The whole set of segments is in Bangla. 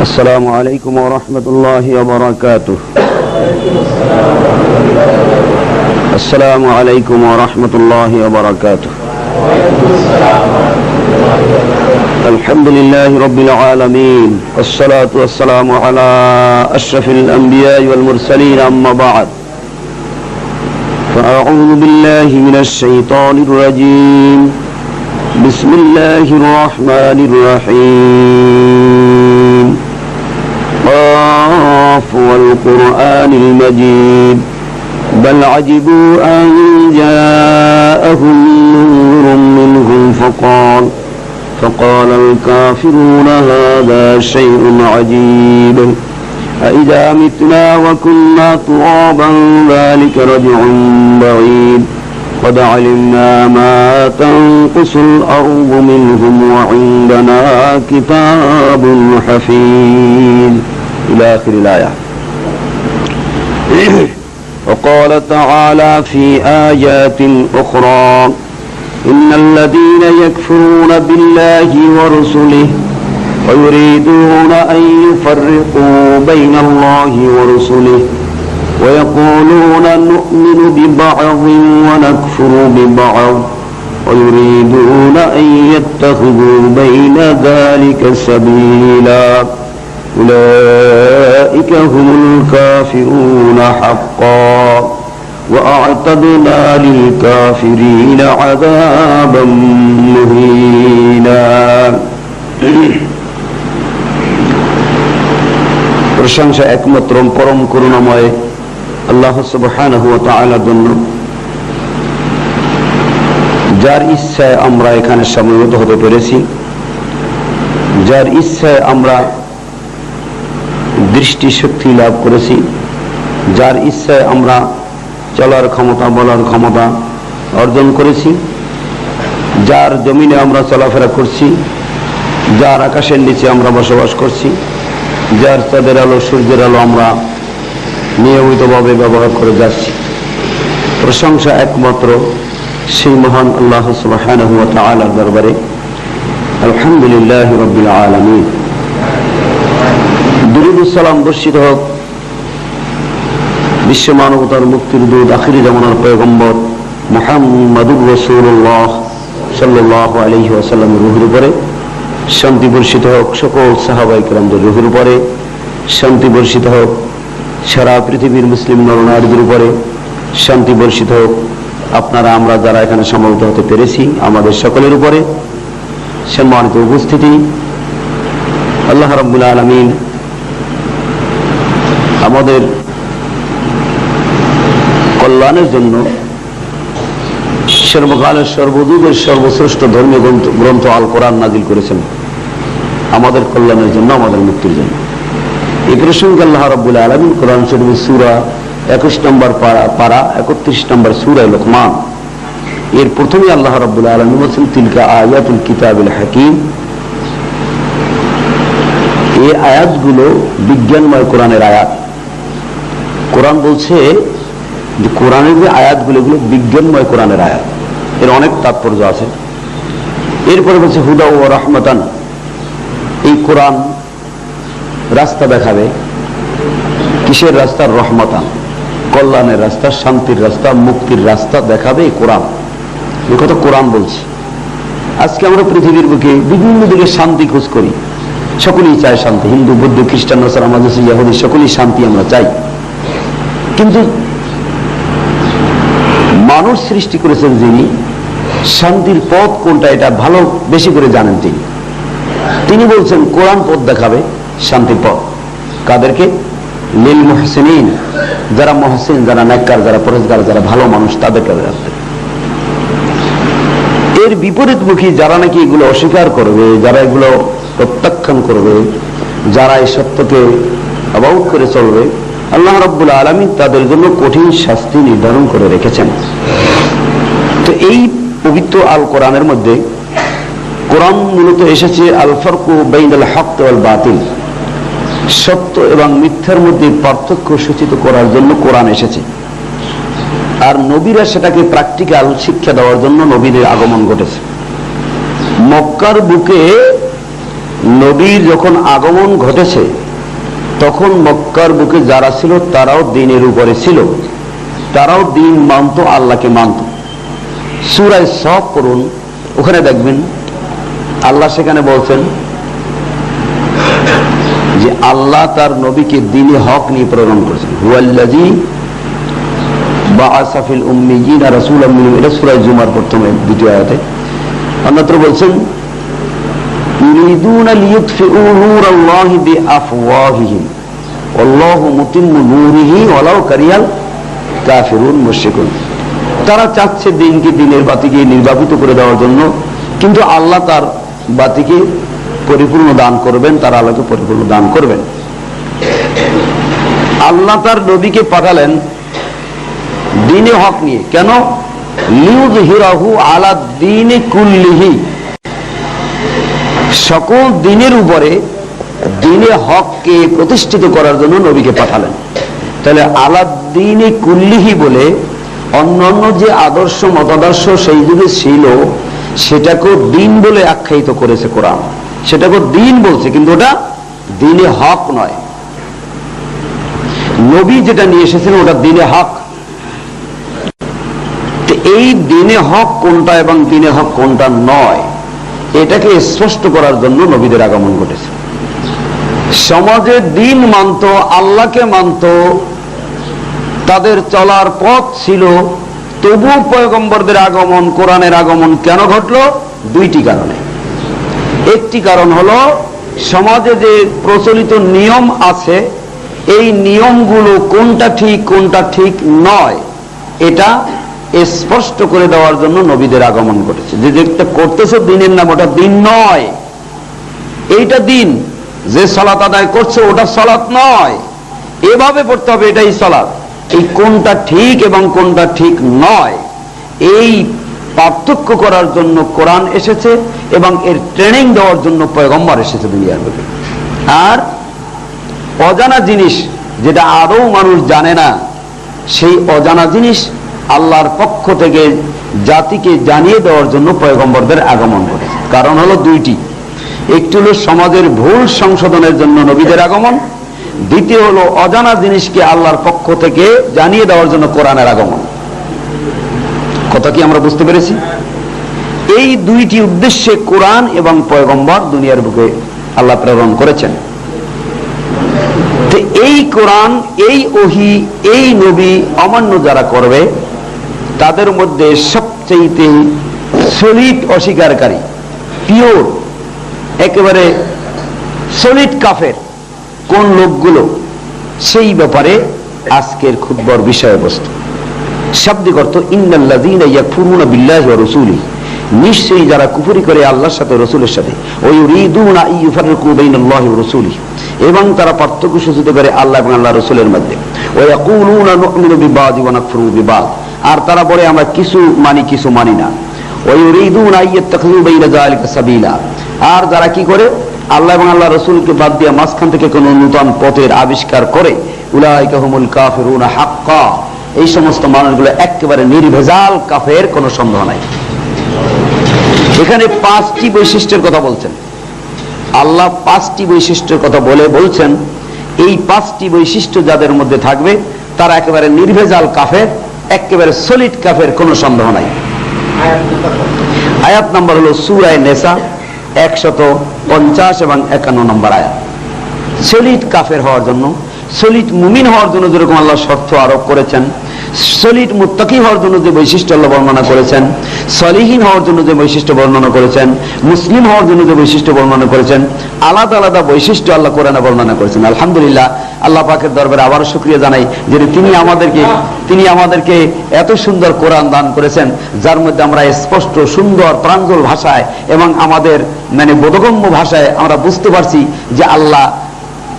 السلام عليكم ورحمة الله وبركاته. السلام عليكم ورحمة الله وبركاته. الحمد لله رب العالمين، والصلاة والسلام على أشرف الأنبياء والمرسلين، أما بعد، فأعوذ بالله من الشيطان الرجيم. بسم الله الرحمن الرحيم. قاف والقرآن المجيد بل عجبوا أن جاءهم نور منهم فقال الكافرون هذا شيء عجيب أإذا متنا وكنا ترابا ذلك رجع بعيد قد علمنا ما تنقص الأرض منهم وعندنا كتاب حفيظ إلى آخر الآية. وقال تعالى في آيات أخرى: إن الذين يكفرون بالله ورسله ويريدون أن يفرقوا بين الله ورسله ويقولون نؤمن ببعض ونكفر ببعض ويريدون أن يتخذوا بين ذلك سبيلا أولئك هم الكافرون حقا وأعتدنا للكافرين عذابا مهينا. প্রশংসা একমাত্র পরম করুণাময় আল্লাহ সুবহানাহু ওয়া তাআলার জন্য, যার ইচ্ছায় আমরা এখানে সমবেত হতে পেরেছি, যার ইচ্ছায় আমরা দৃষ্টি শক্তি লাভ করেছি, যার ইচ্ছায় আমরা চলার ক্ষমতা, বলার ক্ষমতা অর্জন করেছি, যার জমিনে আমরা চলাফেরা করছি, যার আকাশের নিচে আমরা বসবাস করছি, যার চাঁদের আলো সূর্যের আলো আমরা নিয়মিতভাবে ব্যবহার করে যাচ্ছি। প্রশংসা একমাত্র সেই মহান আল্লাহ সুবহানাহু ওয়া তাআলার দরবারে। আলহামদুলিল্লাহি রাব্বিল আলামিন। দুরূদ ও সালাম বর্ষিত হোক বিশ্ব মানবতার মুক্তির দূত, আখিরি জামানার পয়গম্বর মুহাম্মাদুর রাসূলুল্লাহ সাল্লাল্লাহু আলাইহি ওয়াসাল্লামের রূহের উপরে। শান্তি বর্ষিত হোক সকল সাহাবায়ে কেরামদের রূহের উপরে। শান্তি বর্ষিত হোক সারা পৃথিবীর মুসলিম নরনারীদের উপরে। শান্তি বর্ষিত হোক আপনারা আমরা যারা এখানে সমবেত হতে পেরেছি আমাদের সকলের উপরে। সম্মানিত উপস্থিতি, আল্লাহ রাব্বুল আলামিন আমাদের কল্যাণের জন্য সর্বকালের সর্বযুগের সর্বশ্রেষ্ঠ ধর্মীয় গ্রন্থ আল কোরআন নাজিল করেছেন আমাদের কল্যাণের জন্য, আমাদের মুক্তির জন্য। এই প্রসঙ্গে আল্লাহ রাব্বুল আলামিন কোরআন শরীফের সূরা 21 নম্বর পারা 31 নম্বর সূরা লুকমান এর প্রথমে আল্লাহ রাব্বুল আলামিন বলেছেন তিলকা আয়াতুল কিতাবিল হাকিম। এই আয়াতগুলো বিজ্ঞানময় কোরআনের আয়াত। কোরআন বলছে যে কোরআনের যে আয়াতগুলো এগুলো বিজ্ঞানময় কোরআনের আয়াত, এর অনেক তাৎপর্য আছে। এরপরে বলছে হুদা ও রাহমাতান, এই কোরআন রাস্তা দেখাবে। কিসের রাস্তা? রহমাতান, কল্যাণের রাস্তা, শান্তির রাস্তা, মুক্তির রাস্তা দেখাবে এই কোরআন। এই কথা কোরআন বলছে। আজকে আমরা পৃথিবীর বুকে বিভিন্ন দিকে শান্তি খোঁজ করি, সকলেই চায় শান্তি। হিন্দু, বৌদ্ধ, খ্রিস্টান, নাসারা, মাজুসি, ইহুদি সকলেই শান্তি আমরা চাই। কিন্তু মানুষ সৃষ্টি করেছেন যিনি, শান্তির পথ কোনটা এটা ভালো বেশি করে জানেন তিনি বলছেন কোরআন পথ দেখাবে শান্তির পথ। কাদেরকে? লিল মুহসিনিন, যারা মুহসিন, যারা নেককার, যারা পরহেজগার, যারা ভালো মানুষ, তাদেরকে রাখবে। এর বিপরীতমুখী যারা নাকি এগুলো অস্বীকার করবে, যারা এগুলো প্রত্যাখ্যান করবে, যারা এই সত্যকে অবাউট করে চলবে, আল্লাহ রাব্বুল আলামিন তাদের জন্য কঠিন শাস্তি নির্ধারণ করে রেখেছেন। তো এই পবিত্র আল কোরআনের মধ্যে কোরআন মূলত এসেছে আল ফারকু বাইনাল হক ওয়াল বাতিল, সত্য এবং মিথ্যার মধ্যে পার্থক্য সূচিত করার জন্য কোরআন এসেছে। আর নবীরা সেটাকে প্র্যাকটিক্যাল শিক্ষা দেওয়ার জন্য নবীদের আগমন ঘটেছে। মক্কার বুকে নবীর যখন আগমন ঘটেছে তখন মক্কার বুকে যারা ছিল তারাও দ্বীনের উপরে ছিল, তারাও দ্বীন মানত, আল্লাহকে মানত। সূরা সফ পড়ুন, ওখানে দেখবেন আল্লাহ সেখানে বলছেন যে আল্লাহ তার নবীকে দ্বীনে হক নিয়ে প্রেরণ করেছেন। হুয়াল্লাযী বাআসা ফিল উম্মিয়িনা রাসূলাম মিনহুম, এটা সূরা জুমার প্রথমে দ্বিতীয় আয়াতে। অন্যত্র বলছেন ইউরিদুনা লিইউতফিউ নূরাল্লাহি বিআফওয়াহিহিম ওয়াল্লাহু মুতিম্মু নূরিহি ওয়ালাউ কারিহাল কাফিরুন মুশরিকুন। তারা চাচ্ছে দ্বীনকে, দ্বীনের বাতিকে নির্বাপিত করে দেওয়ার জন্য, কিন্তু আল্লাহ তার বাতিকে পরিপূর্ণ দান করবেন, তারা আল্লাহকে পরিপূর্ণ দান করবেন। আল্লাহ তার নবীকে পাঠালেন দ্বীনে হক নিয়ে। কেন? লিউযহিরাহু আলা দ্বীনি কুল্লিহি, সকল দ্বীনের উপরে দ্বীনে হককে প্রতিষ্ঠিত করার জন্য নবীকে পাঠালেন। তাহলে আলা দ্বীনি কুল্লিহি বলে অন্যান্য যে আদর্শ মতাদর্শ সেই যুগে ছিল সেটাকেও দ্বীন বলে আখ্যায়িত করেছে কোরআন, সেটাকেও দ্বীন বলছে, কিন্তু ওটা দ্বীনে হক নয়। নবী যেটা নিয়ে এসেছেন ওটা দ্বীনে হক। এই দ্বীনে হক কোনটা এবং দ্বীনে হক কোনটা নয়, এটাকে স্পষ্ট করার জন্য নবীদের আগমন ঘটেছে। সমাজে দ্বীন মানত, আল্লাহকে মানত, তাদের চলার পথ ছিল, তবু পয়গম্বরদের আগমন, কোরআনের আগমন কেন ঘটলো? দুইটি কারণে। একটি কারণ হলো সমাজে যে প্রচলিত নিয়ম আছে এই নিয়মগুলো কোনটা ঠিক কোনটা ঠিক নয় এটা স্পষ্ট করে দেওয়ার জন্য নবীদের আগমন ঘটেছে। যে যেটা করতেছে দ্বীনের নাম ওটা দ্বীন নয়, এইটা দ্বীন। যে সালাত আদায় করছে ওটা সালাত নয়, এভাবে পড়তে হবে, এটাই সালাত। এই কোনটা ঠিক এবং কোনটা ঠিক নয় এই পার্থক্য করার জন্য কোরআন এসেছে এবং এর ট্রেনিং দেওয়ার জন্য পয়গম্বর এসেছে দুনিয়ার বুকে। আর অজানা জিনিস যেটা আদৌ মানুষ জানে না, সেই অজানা জিনিস আল্লাহর পক্ষ থেকে জাতিকে জানিয়ে দেওয়ার জন্য পয়গম্বরদের আগমন ঘটেছে। কারণ হলো দুইটি, একটি হলো সমাজের ভুল সংশোধনের জন্য নবীদের আগমন, দ্বিতীয় হলো অজানা জিনিসকে আল্লাহর পক্ষ থেকে জানিয়ে দেওয়ার জন্য কোরআনের আগমন। কথা কি আমরা বুঝতে পেরেছি? এই দুইটি উদ্দেশ্যে কোরআন এবং পয়গম্বর দুনিয়ার বুকে আল্লাহ প্রেরণ করেছেন। তো এই কোরআন, এই ওহী, এই নবী অমান্য যারা করবে তাদের মধ্যে সবচেয়ে সলিড অস্বীকারী, পিওর একেবারে সলিড কাফের কোন লোকগুলো, সেই ব্যাপারে আজকের খুতবার বিষয়বস্তু। শাব্দিক অর্থ ইন্নাল্লাযীনা ইয়াকফুরুনা বিল্লাহি ওয়া রাসূলিহি, নিশ্চয়ই যারা কুফরি করে আল্লাহর সাথে রাসূলের সাথে, ওয়া ইউরিদুনা আন ইউফাররিকু বাইনাল্লাহি ওয়া রাসূলিহি, এবং তারা পার্থক্য সূচিত করে আল্লাহ এবং আল্লাহর রাসূলের মধ্যে। ওয়া ইয়াকুলুনা নু'মিনু বিবাদি ওয়া নাকফুরু বিবাদ, আর তারা বলে আমরা কিছু মানি কিছু মানি না। ওয়া ইউরিদুনা আন ইয়াত্তাখিযু বাইনা যালিকা সাবিলা, আর যারা কি করে আল্লাহ এবং আল্লাহ রাসূলকে বাদ দিয়ে মাঝখান থেকে কোনো নূতন পথের আবিষ্কার করে, উলাইকা হুমুল কাফিরুনা হাক্কা, এই সমস্ত মানুষগুলো একেবারে নির্ভেজাল কাফের, কোনো সন্দেহ নাই। এখানে পাঁচটি বৈশিষ্ট্যের কথা বলছেন আল্লাহ, পাঁচটি বৈশিষ্ট্যের কথা বলছেন এই পাঁচটি বৈশিষ্ট্য যাদের মধ্যে থাকবে তারা একেবারে নির্ভেজাল কাফের, একেবারে সলিড কাফের, কোনো সন্দেহ নাই। আয়াত নাম্বার হলো সূরা নিসা 150 এবং 51 নম্বর আয়াত। সলিড কাফের হওয়ার জন্য, সলিড মুমিন হওয়ার জন্য যেরকম আল্লাহ শর্ত আরোপ করেছেন, সলিড মুত্তাকি হওয়ার জন্য যে বৈশিষ্ট্য আল্লাহ বর্ণনা করেছেন, সলিহীন হওয়ার জন্য যে বৈশিষ্ট্য বর্ণনা করেছেন, মুসলিম হওয়ার জন্য যে বৈশিষ্ট্য বর্ণনা করেছেন, আলাদা আলাদা বৈশিষ্ট্য আল্লাহ কোরআনে বর্ণনা করেছেন। আলহামদুলিল্লাহ, আল্লাহ পাকের দরবারে আবারও শুকরিয়া জানাই যে তিনি আমাদেরকে এত সুন্দর কোরআন দান করেছেন, যার মধ্যে আমরা স্পষ্ট সুন্দর প্রাঞ্জল ভাষায় এবং আমাদের বোধগম্য ভাষায় আমরা বুঝতে পারছি যে আল্লাহ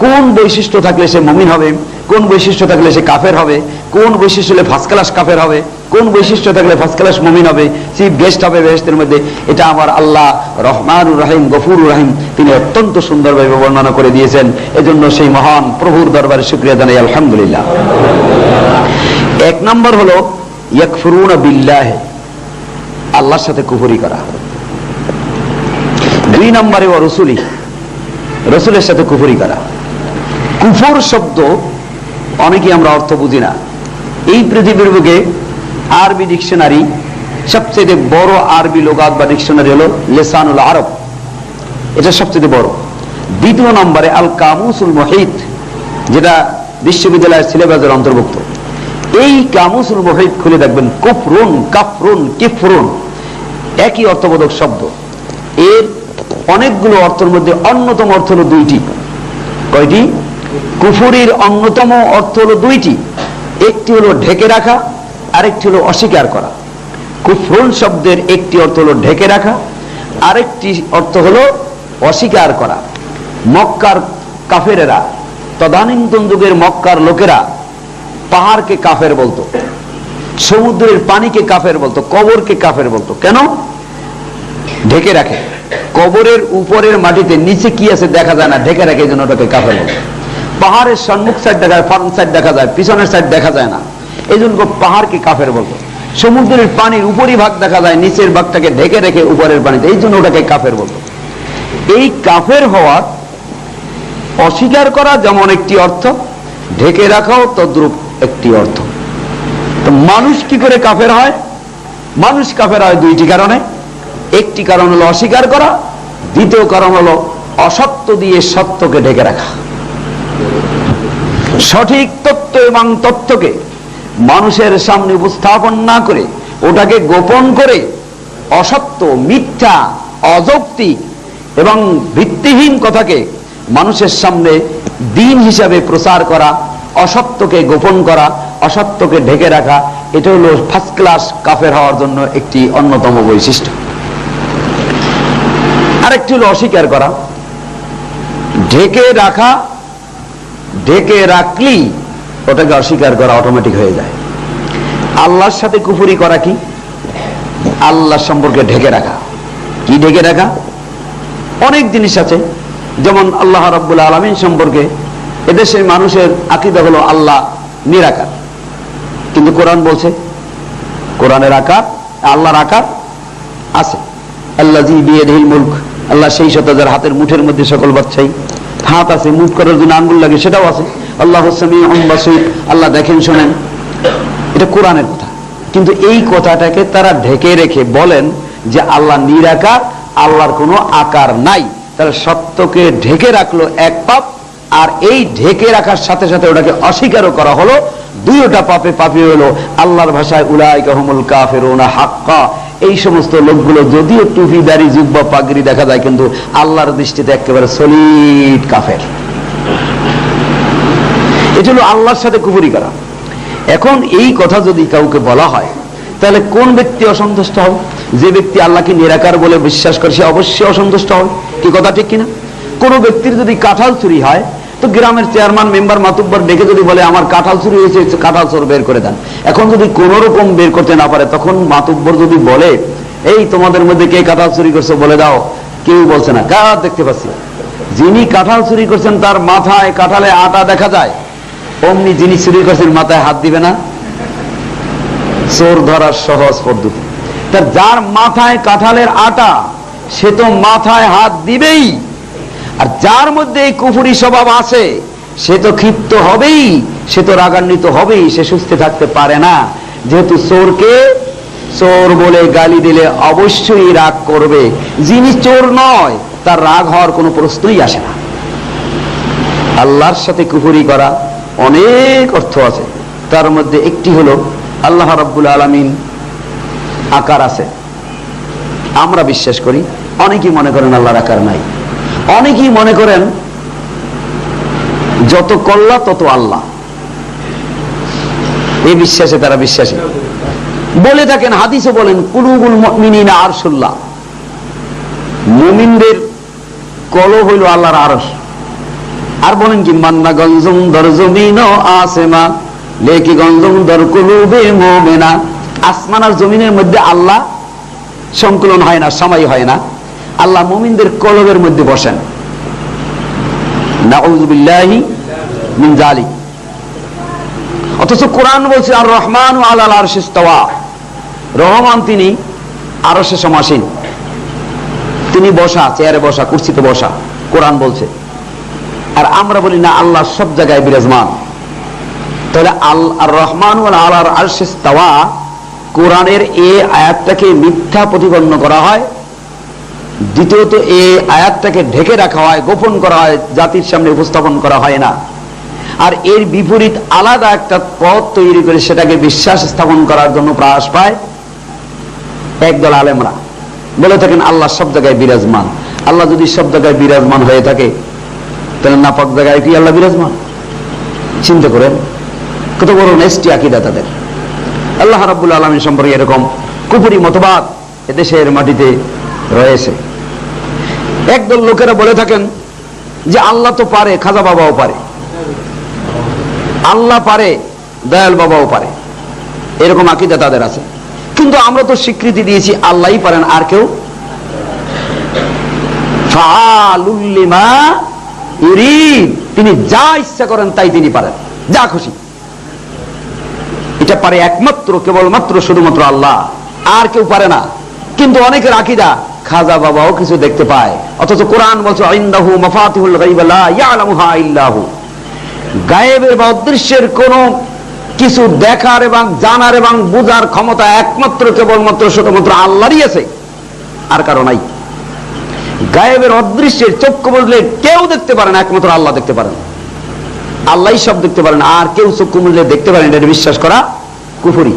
কোন বৈশিষ্ট্য থাকলে সে মুমিন হবে, কোন বৈশিষ্ট্য থাকলে সে কাফের হবে, কোন বৈশিষ্ট্য হলে ফার্স্ট ক্লাস কাফের হবে, কোন বৈশিষ্ট্য থাকলে ফার্স্ট ক্লাস মুমিন হবে, চিফ গেস্ট হবে বেহেশতের মধ্যে। এটা আমার আল্লাহ রহমানুর রহিম গফুরুর রহিম তিনি অত্যন্ত সুন্দরভাবে বর্ণনা করে দিয়েছেন। এজন্য সেই মহান প্রভুর দরবারে শুকরিয়া জানাই আলহামদুলিল্লাহ। এক নম্বর হলো ইয়াকফুরুনা বিল্লাহি, আল্লাহর সাথে কুফরি করা। দুই নম্বরে ওয়া রাসূলিহি, রসুলের সাথে কুফরি করা। কুফর শব্দ অনেকেই আমরা অর্থ বুঝি না। এই পৃথিবীর বুকে আরবি ডিকশনারি, সবচেয়ে বড় আরবি লোগাত বা ডিকশনারি হলো লিসানুল আরব, এটা সবচেয়ে বড়। দ্বিতীয় নম্বরে আল কামুসুল মুহিত, যেটা বিশ্ববিদ্যালয়ের সিলেবাসের অন্তর্ভুক্ত। এই কামুসুল মুহিত খুলে দেখবেন কুফরুন, কাফরুন, কিফরুন একই অর্থবোধক শব্দ। এর অনেকগুলো অর্থের মধ্যে অন্যতম অর্থ হলো দুইটি। কয়টি? কুফরির অন্যতম অর্থ হলো দুইটি। একটি হলো ঢেকে রাখা, আরেকটি হলো অস্বীকার করা। কুফরুন শব্দের একটি অর্থ হলো ঢেকে রাখা, আরেকটি অর্থ হলো অস্বীকার করা। মক্কার কাফেরেরা, তদানীন্তন যুগের মক্কার লোকেরা পাহাড়কে কাফের বলতো, সমুদ্রের পানিকে কাফের বলতো, কবরকে কাফের বলতো। কেন? ঢেকে রাখে। কবরের উপরের মাটিতে নিচে কি আছে দেখা যায় না, ঢেকে রাখে, এই জন্য ওটাকে কাফের বলতো। পাহাড়ের সম্মুখ সাইড দেখা যায়, ফ্রন্ট সাইড দেখা যায়, পিছনের সাইড দেখা যায় না, এই জন্য পাহাড়কে কাফের বলতো। সমুদ্রের পানির উপরই ভাগ দেখা যায়, নিচের ভাগটাকে ঢেকে রেখে উপরের পানিতে, এই জন্য ওটাকে কাফের বলতো। এই কাফের হওয়ার, অস্বীকার করা যেমন একটি অর্থ, ঢেকে রাখাও তদ্রূপ একটি অর্থ। তো মানুষ কি করে কাফের হয়? মানুষ কাফের হয় দুইটি কারণে। একটি কারণ হলো অস্বীকার করা, দ্বিতীয় কারণ হলো অসত্য দিয়ে সত্যকে ঢেকে রাখা। সঠিক তত্ত্ব এবং তথ্যকে মানুষের সামনে উপস্থাপন না করে ওটাকে গোপন করে অসত্য, মিথ্যা, অযৌক্তিক এবং ভিত্তিহীন কথাকে মানুষের সামনে দিন হিসাবে প্রচার করা, অসত্যকে গোপন করা, অসত্যকে ঢেকে রাখা, এটা হলো ফার্স্ট ক্লাস কাফের হওয়ার জন্য একটি অন্যতম বৈশিষ্ট্য। আরেকটি হলো অস্বীকার করা। ঢেকে রাখা, ঢেকে রাখলেই ওটাকে অস্বীকার করা অটোমেটিক হয়ে যায়। আল্লাহর সাথে কুফরি করা কি? আল্লাহ সম্পর্কে ঢেকে রাখা। কি ঢেকে রাখা? অনেক জিনিস আছে, যেমন আল্লাহ রাব্বুল আলামিন সম্পর্কে এদেশের মানুষের আকীদা হলো আল্লাহ নিরাকার, কিন্তু কোরআন বলছে কোরআনের আকার, আল্লাহর আকার আছে। আল্লাযী বিয়াদিহিল মুলক, আল্লাহ সেই সত্তা যার হাতের মুঠের মধ্যে সকল বাদশাহী। হাত আছে, মুভ করার জন্য আঙ্গুল লাগে, সেটাও আছে। আল্লাহু সামিউন বাসীর, আল্লাহ দেখেন শোনেন, এটা কোরআনের কথা। কিন্তু এই কথাটাকে তারা ঢেকে রেখে বলেন যে আল্লাহ নিরাকার, আল্লাহর কোনো আকার নাই। তাহলে সত্যকে ঢেকে রাখলো এক পাপ, আর এই ঢেকে রাখার সাথে সাথে ওটাকে অস্বীকারও করা হলো, দুইটা পাপে পাপী হলো। আল্লাহর ভাষায় উলাইকা হুমুল কাফিরুনা হাক্কা, এই সমস্ত লোকগুলো যদিও টুপি, দাড়ি, জুব্বা, পাগড়ি দেখা যায়, কিন্তু আল্লাহর দৃষ্টিতে একেবারে সলিড কাফের। এটা হলো আল্লাহর সাথে কুফরি করা। এখন এই কথা যদি কাউকে বলা হয়, তাহলে কোন ব্যক্তি অসন্তুষ্ট হবে? যে ব্যক্তি আল্লাহকে নিরাকার বলে বিশ্বাস করে সে অবশ্যই অসন্তুষ্ট হবে। কি কথা ঠিক কিনা? কোন ব্যক্তির যদি কাঁঠাল চুরি হয়, তো গ্রামের চেয়ারম্যান, মেম্বার, মাতুব্বর ডেকে যদি বলে আমার কাঁঠাল চুরি হয়েছে, কাঁঠাল চোর বের করে দেন। এখন যদি কোন রকম বের করতে না পারে, তখন মাতুব্বর যদি বলে এই তোমাদের মধ্যে কে কাঁঠাল চুরি করছে বলে দাও, কেউ বলছে না, কার দেখতে পাচ্ছি। যিনি কাঁঠাল চুরি করছেন তার মাথায় কাঁঠালে আটা দেখা যায়, অমনি যিনি চুরি করছেন মাথায় হাত দিবে না? চোর ধরার সহজ পদ্ধতি। তার যার মাথায় কাঁঠালের আটা, সে তো মাথায় হাত দিবেই। আর যার মধ্যে এই কুফরি স্বভাব আছে, সে তো ক্ষিপ্ত হবেই, সে তো রাগান্বিত হবেই, সে সুস্থ থাকতে পারে না। যেহেতু চোরকে চোর বলে গালি দিলে অবশ্যই রাগ করবে। যিনি চোর নয়, তার রাগ হওয়ার কোনো প্রশ্নই আসে না। আল্লাহর সাথে কুফরি করা অনেক অর্থ আছে, তার মধ্যে একটি হলো আল্লাহ রাব্বুল আলামিন আকার আছে, আমরা বিশ্বাস করি। অনেকেই মনে করেন আল্লাহর আকার নাই। অনেকেই মনে করেন যত কল্লা তত আল্লাহ, এই বিশ্বাসে তারা বিশ্বাসী। বলে থাকেন, হাদিসে বলেন কুলুবুল মুমিনিনা আরশুল্লাহ, মুমিনদের কলব হইল আল্লাহর আরশ। আর বলেন কি মান্না গঞ্জুম দর জমিন আসেমা লেকি গঞ্জুম দর কুলুবে মুমিনা, আসমান আর জমিনের মধ্যে আল্লাহ সংকলন হয় না, সময় হয় না। আল্লাহ মুমিনদের কলবের মধ্যে বসেন। নাউযু বিল্লাহি মিন যালিক। অথচ কোরআন বলছে আর রহমানু আলাল আরশি ইস্তাওয়া, রহমান তিনি আরশে সমাসীন, তিনি বসা, চেয়ারে বসা, কুরসিতে বসা। কোরআন বলছে আর আমরা বলি না আল্লাহ সব জায়গায় বিরাজমান। তাহলে আর রহমান ওয়াল আলার আরশে ইস্তাওয়া, কোরআনের এই আয়াতটাকে মিথ্যা প্রতিপন্ন করা হয়। দ্বিতীয়ত এই আয়াতটাকে ঢেকে রাখা হয়, গোপন করা হয়, জাতির সামনে উপস্থাপন করা হয় না। আর এর বিপরীত আলাদা একটা পথ তৈরি করে সেটাকে বিশ্বাস স্থাপন করার জন্য প্রয়াস পায় একদল আলেমরা। বলে থাকেন আল্লাহ সব জায়গায় বিরাজমান। আল্লাহ যদি সব জায়গায় বিরাজমান হয়ে থাকে, তাহলে নাপাক জায়গায় কি আল্লাহ বিরাজমান? চিন্তা করেন কত বড় নেস্টি আকীদা তাদের। আল্লাহ রাব্বুল আলামিন সম্পর্কে এরকম কুফরি মতবাদ এদেশের মাটিতে রয়েছে। একদল লোকেরা বলে থাকেন যে আল্লাহ তো পারে, খাজা বাবাও পারে, আল্লাহ পারে, দয়াল বাবাও পারে, এরকম আকীদা তাদের আছে। কিন্তু আমরা তো স্বীকৃতি দিয়েছি আল্লাহই পারেন, আর কেউ। ফাআলুল লিমা ইউরিদ, তিনি যা ইচ্ছা করেন তাই তিনি পারেন, যা খুশি। এটা পারে একমাত্র কেবলমাত্র শুধুমাত্র আল্লাহ, আর কেউ পারে না। কিন্তু অনেকের আকীদা খাজা বাবাও কিছু দেখতে পায়, অথচ কোরআন বলছে ইন্দাহু মাফাতিহুল গায়ব লা ইয়ালামুহা ইল্লাহু। গায়েবের বা অদৃশ্যের কোন কিছু দেখার এবং জানার এবং বুঝার ক্ষমতা একমাত্র কেবলমাত্র শুধুমাত্র আল্লাহরই আছে, আর কারো নাই। গায়েবের অদৃশ্যের চক্ষু বুঝলে কেউ দেখতে পারে না, একমাত্র আল্লাহ দেখতে পারেন। আল্লাহই সব দেখতে পারেন, আর কেউ চক্ষু বুঝলে দেখতে পারেন, এটা বিশ্বাস করা কুফরি।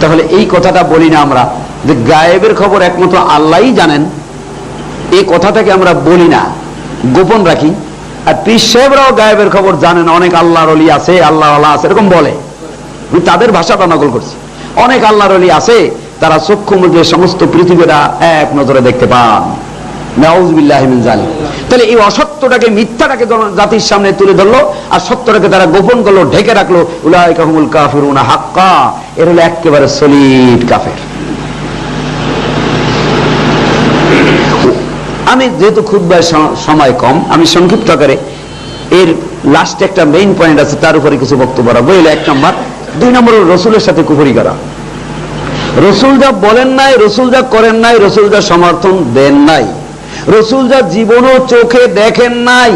তাহলে এই কথাটা বলি না আমরা যে গায়েবের খবর একমাত্র আল্লাহই জানেন, এই কথাটাকে আমরা বলি না, গোপন রাখি। আর পীর সাহেবরাও গায়েবের খবর জানেন, অনেক আল্লাহর ওলি আছে, আল্লাহ আল্লাহ আছে, এরকম বলে। তাদের ভাষাটা নকল করছি। অনেক আল্লাহর ওলি আছে, তারা চক্ষু মুজে সমস্ত পৃথিবীটা এক নজরে দেখতে পান। নাউযুবিল্লাহি মিন যালিক। তাহলে এই অসত্যটাকে, মিথ্যাটাকে জাতির সামনে তুলে ধরলো, আর সত্যটাকে তারা গোপন করলো, ঢেকে রাখলো। উলাইকা হুমুল কাফিরুনা হাক্কা, এর হলো একেবারে সলিড কাফের। আমি যেহেতু খুতবার সময় কম, আমি সংক্ষিপ্ত আকারে এর লাস্টে একটা মেইন পয়েন্ট আছে, তার উপরে কিছু বক্তব্য রাখবো। এলো 1 নম্বর। 2 নম্বর রসুলের সাথে কুফরি করা। রসুল যা বলেন নাই, রসুল যা করেন নাই, রসুল যা সমর্থন দেন নাই, রসুল যা জীবনও চোখে দেখেন নাই,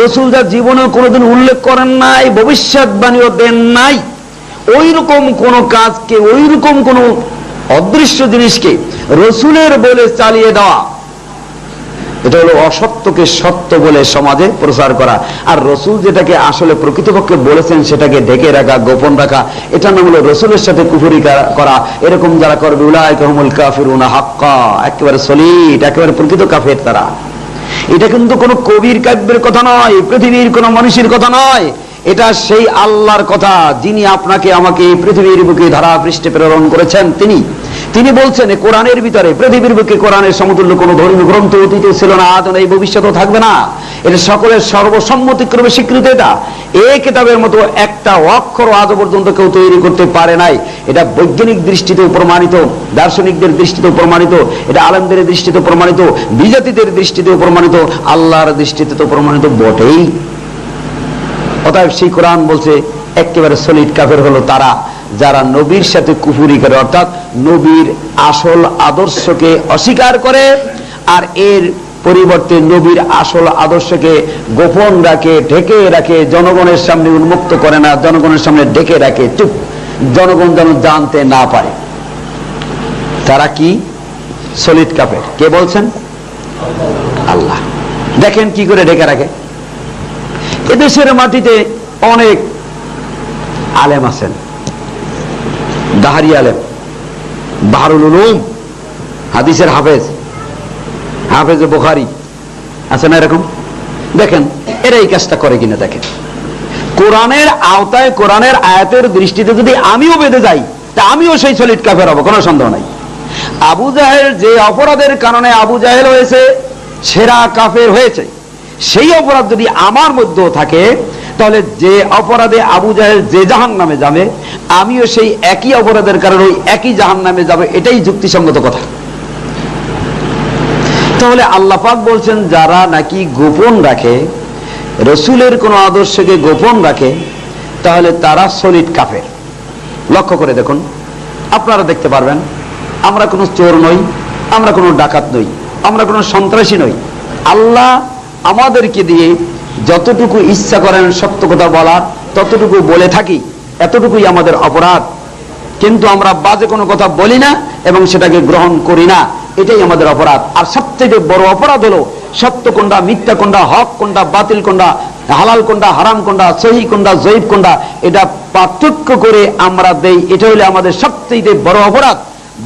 রসুল যা জীবনে কোনোদিন উল্লেখ করেন নাই, ভবিষ্যৎবাণীও দেন নাই, ওই রকম কোন কাজকে, ওই রকম কোন অদৃশ্য জিনিসকে রসুলের বলে চালিয়ে দেওয়া, এটা হলো অসত্যকে সত্য বলে সমাজে প্রচার করা। আর রসুল যেটাকে আসলে প্রকৃতপক্ষে বলেছেন সেটাকে ঢেকে রাখা, গোপন রাখা, এটা নাম হলো রসুলের সাথে কুফরি করা। এরকম যারা করবে উলাইকা হুমুল কাফিরুনা হাক্কা, একেবারে সলিড, একেবারে প্রকৃত কাফের তারা। এটা কিন্তু কোনো কবির কাব্যের কথা নয়, পৃথিবীর কোনো মানুষের কথা নয়, এটা সেই আল্লাহর কথা যিনি আপনাকে আমাকে এই পৃথিবীর বুকে ধারা পৃষ্ঠে প্রেরণ করেছেন। তিনি বলছেন কোরআনের ভিতরে, পৃথিবীর বুকে কোরআনের সমতুল্য কোন ধর্মীয় গ্রন্থ অতীতে ছিল না, আজ নেই, ভবিষ্যতেও থাকবে না। এটা সকলের সর্বসম্মতিক্রমে স্বীকৃত। এটা এই কিতাবের মতো একটা অক্ষর আজ পর্যন্ত কেউ তৈরি করতে পারে নাই। এটা বৈজ্ঞানিক দৃষ্টিতেও প্রমাণিত, দার্শনিকদের দৃষ্টিতেও প্রমাণিত, এটা আলেমদের দৃষ্টিতে প্রমাণিত, বিজাতিদের দৃষ্টিতেও প্রমাণিত, আল্লাহর দৃষ্টিতে তো প্রমাণিত বটেই। অতএব সেই কোরআন বলছে একেবারে সলিড কাফের হলো তারা যারা নবীর সাথে কুফরি করে, অর্থাৎ নবীর আসল আদর্শকে অস্বীকার করে, আর এর পরিবর্তে নবীর আসল আদর্শকে গোপন রাখে, ঢেকে রাখে, জনগণের সামনে উন্মুক্ত করে না, জনগণের সামনে ঢেকে রাখে, চুপ, জনগণ যেন জানতে না পারে। তারা কি সলিড কাফের। কে বলছেন? আল্লাহ। দেখেন কি করে ঢেকে রাখে। এদেশের মাটিতে অনেক আলেম আছেন, দাহারি আলেম, বাহরুল উলুম, হাদিসের হাফেজ, হাফেজে বুখারী আছে না এরকম? দেখেন এরা এই কাজটা করে কিনা। দেখেন কোরআনের আওতায়, কোরআনের আয়াতের দৃষ্টিতে যদি আমিও বেঁধে যাই, তা আমিও সেই সলিড কাফের হব, কোনো সন্দেহ নাই। আবু জাহেল যে অপরাধের কারণে আবু জাহেল হয়েছে, সেরা কাফের হয়েছে, সেই অপরাধ যদি আমার মধ্যেও থাকে, তাহলে যে অপরাধে আবু জাহেল যে জাহান্নামে যাবে, আমিও সেই একই অপরাধের কারণে ওই একই জাহান্নামে যাবে। এটাই যুক্তিসঙ্গত কথা। তাহলে আল্লাহ পাক বলছেন যারা নাকি গোপন রাখে, রসুলের কোন আদর্শকে গোপন রাখে, তাহলে তারা সলিড কাফের। লক্ষ্য করে দেখুন, আপনারা দেখতে পারবেন আমরা কোনো চোর নই, আমরা কোনো ডাকাত নই, আমরা কোনো সন্ত্রাসী নই। আল্লাহ আমাদেরকে দিয়ে যতটুকু ইচ্ছা করেন সত্য কথা বলার ততটুকু বলে থাকি, এতটুকুই আমাদের অপরাধ। কিন্তু আমরা বাজে কোনো কথা বলি না এবং সেটাকে গ্রহণ করি না, এটাই আমাদের অপরাধ। আর সবথেকে বড় অপরাধ হলো সত্য কোনটা, মিথ্যা কোনটা, হক কোনটা, বাতিল কোনটা, হালাল কোনটা, হারাম কোনটা, সহিহ কোনটা, জয়ীফ কোনটা, এটা পার্থক্য করে আমরা দেই। এটা হলো আমাদের সবথেকে বড় অপরাধ।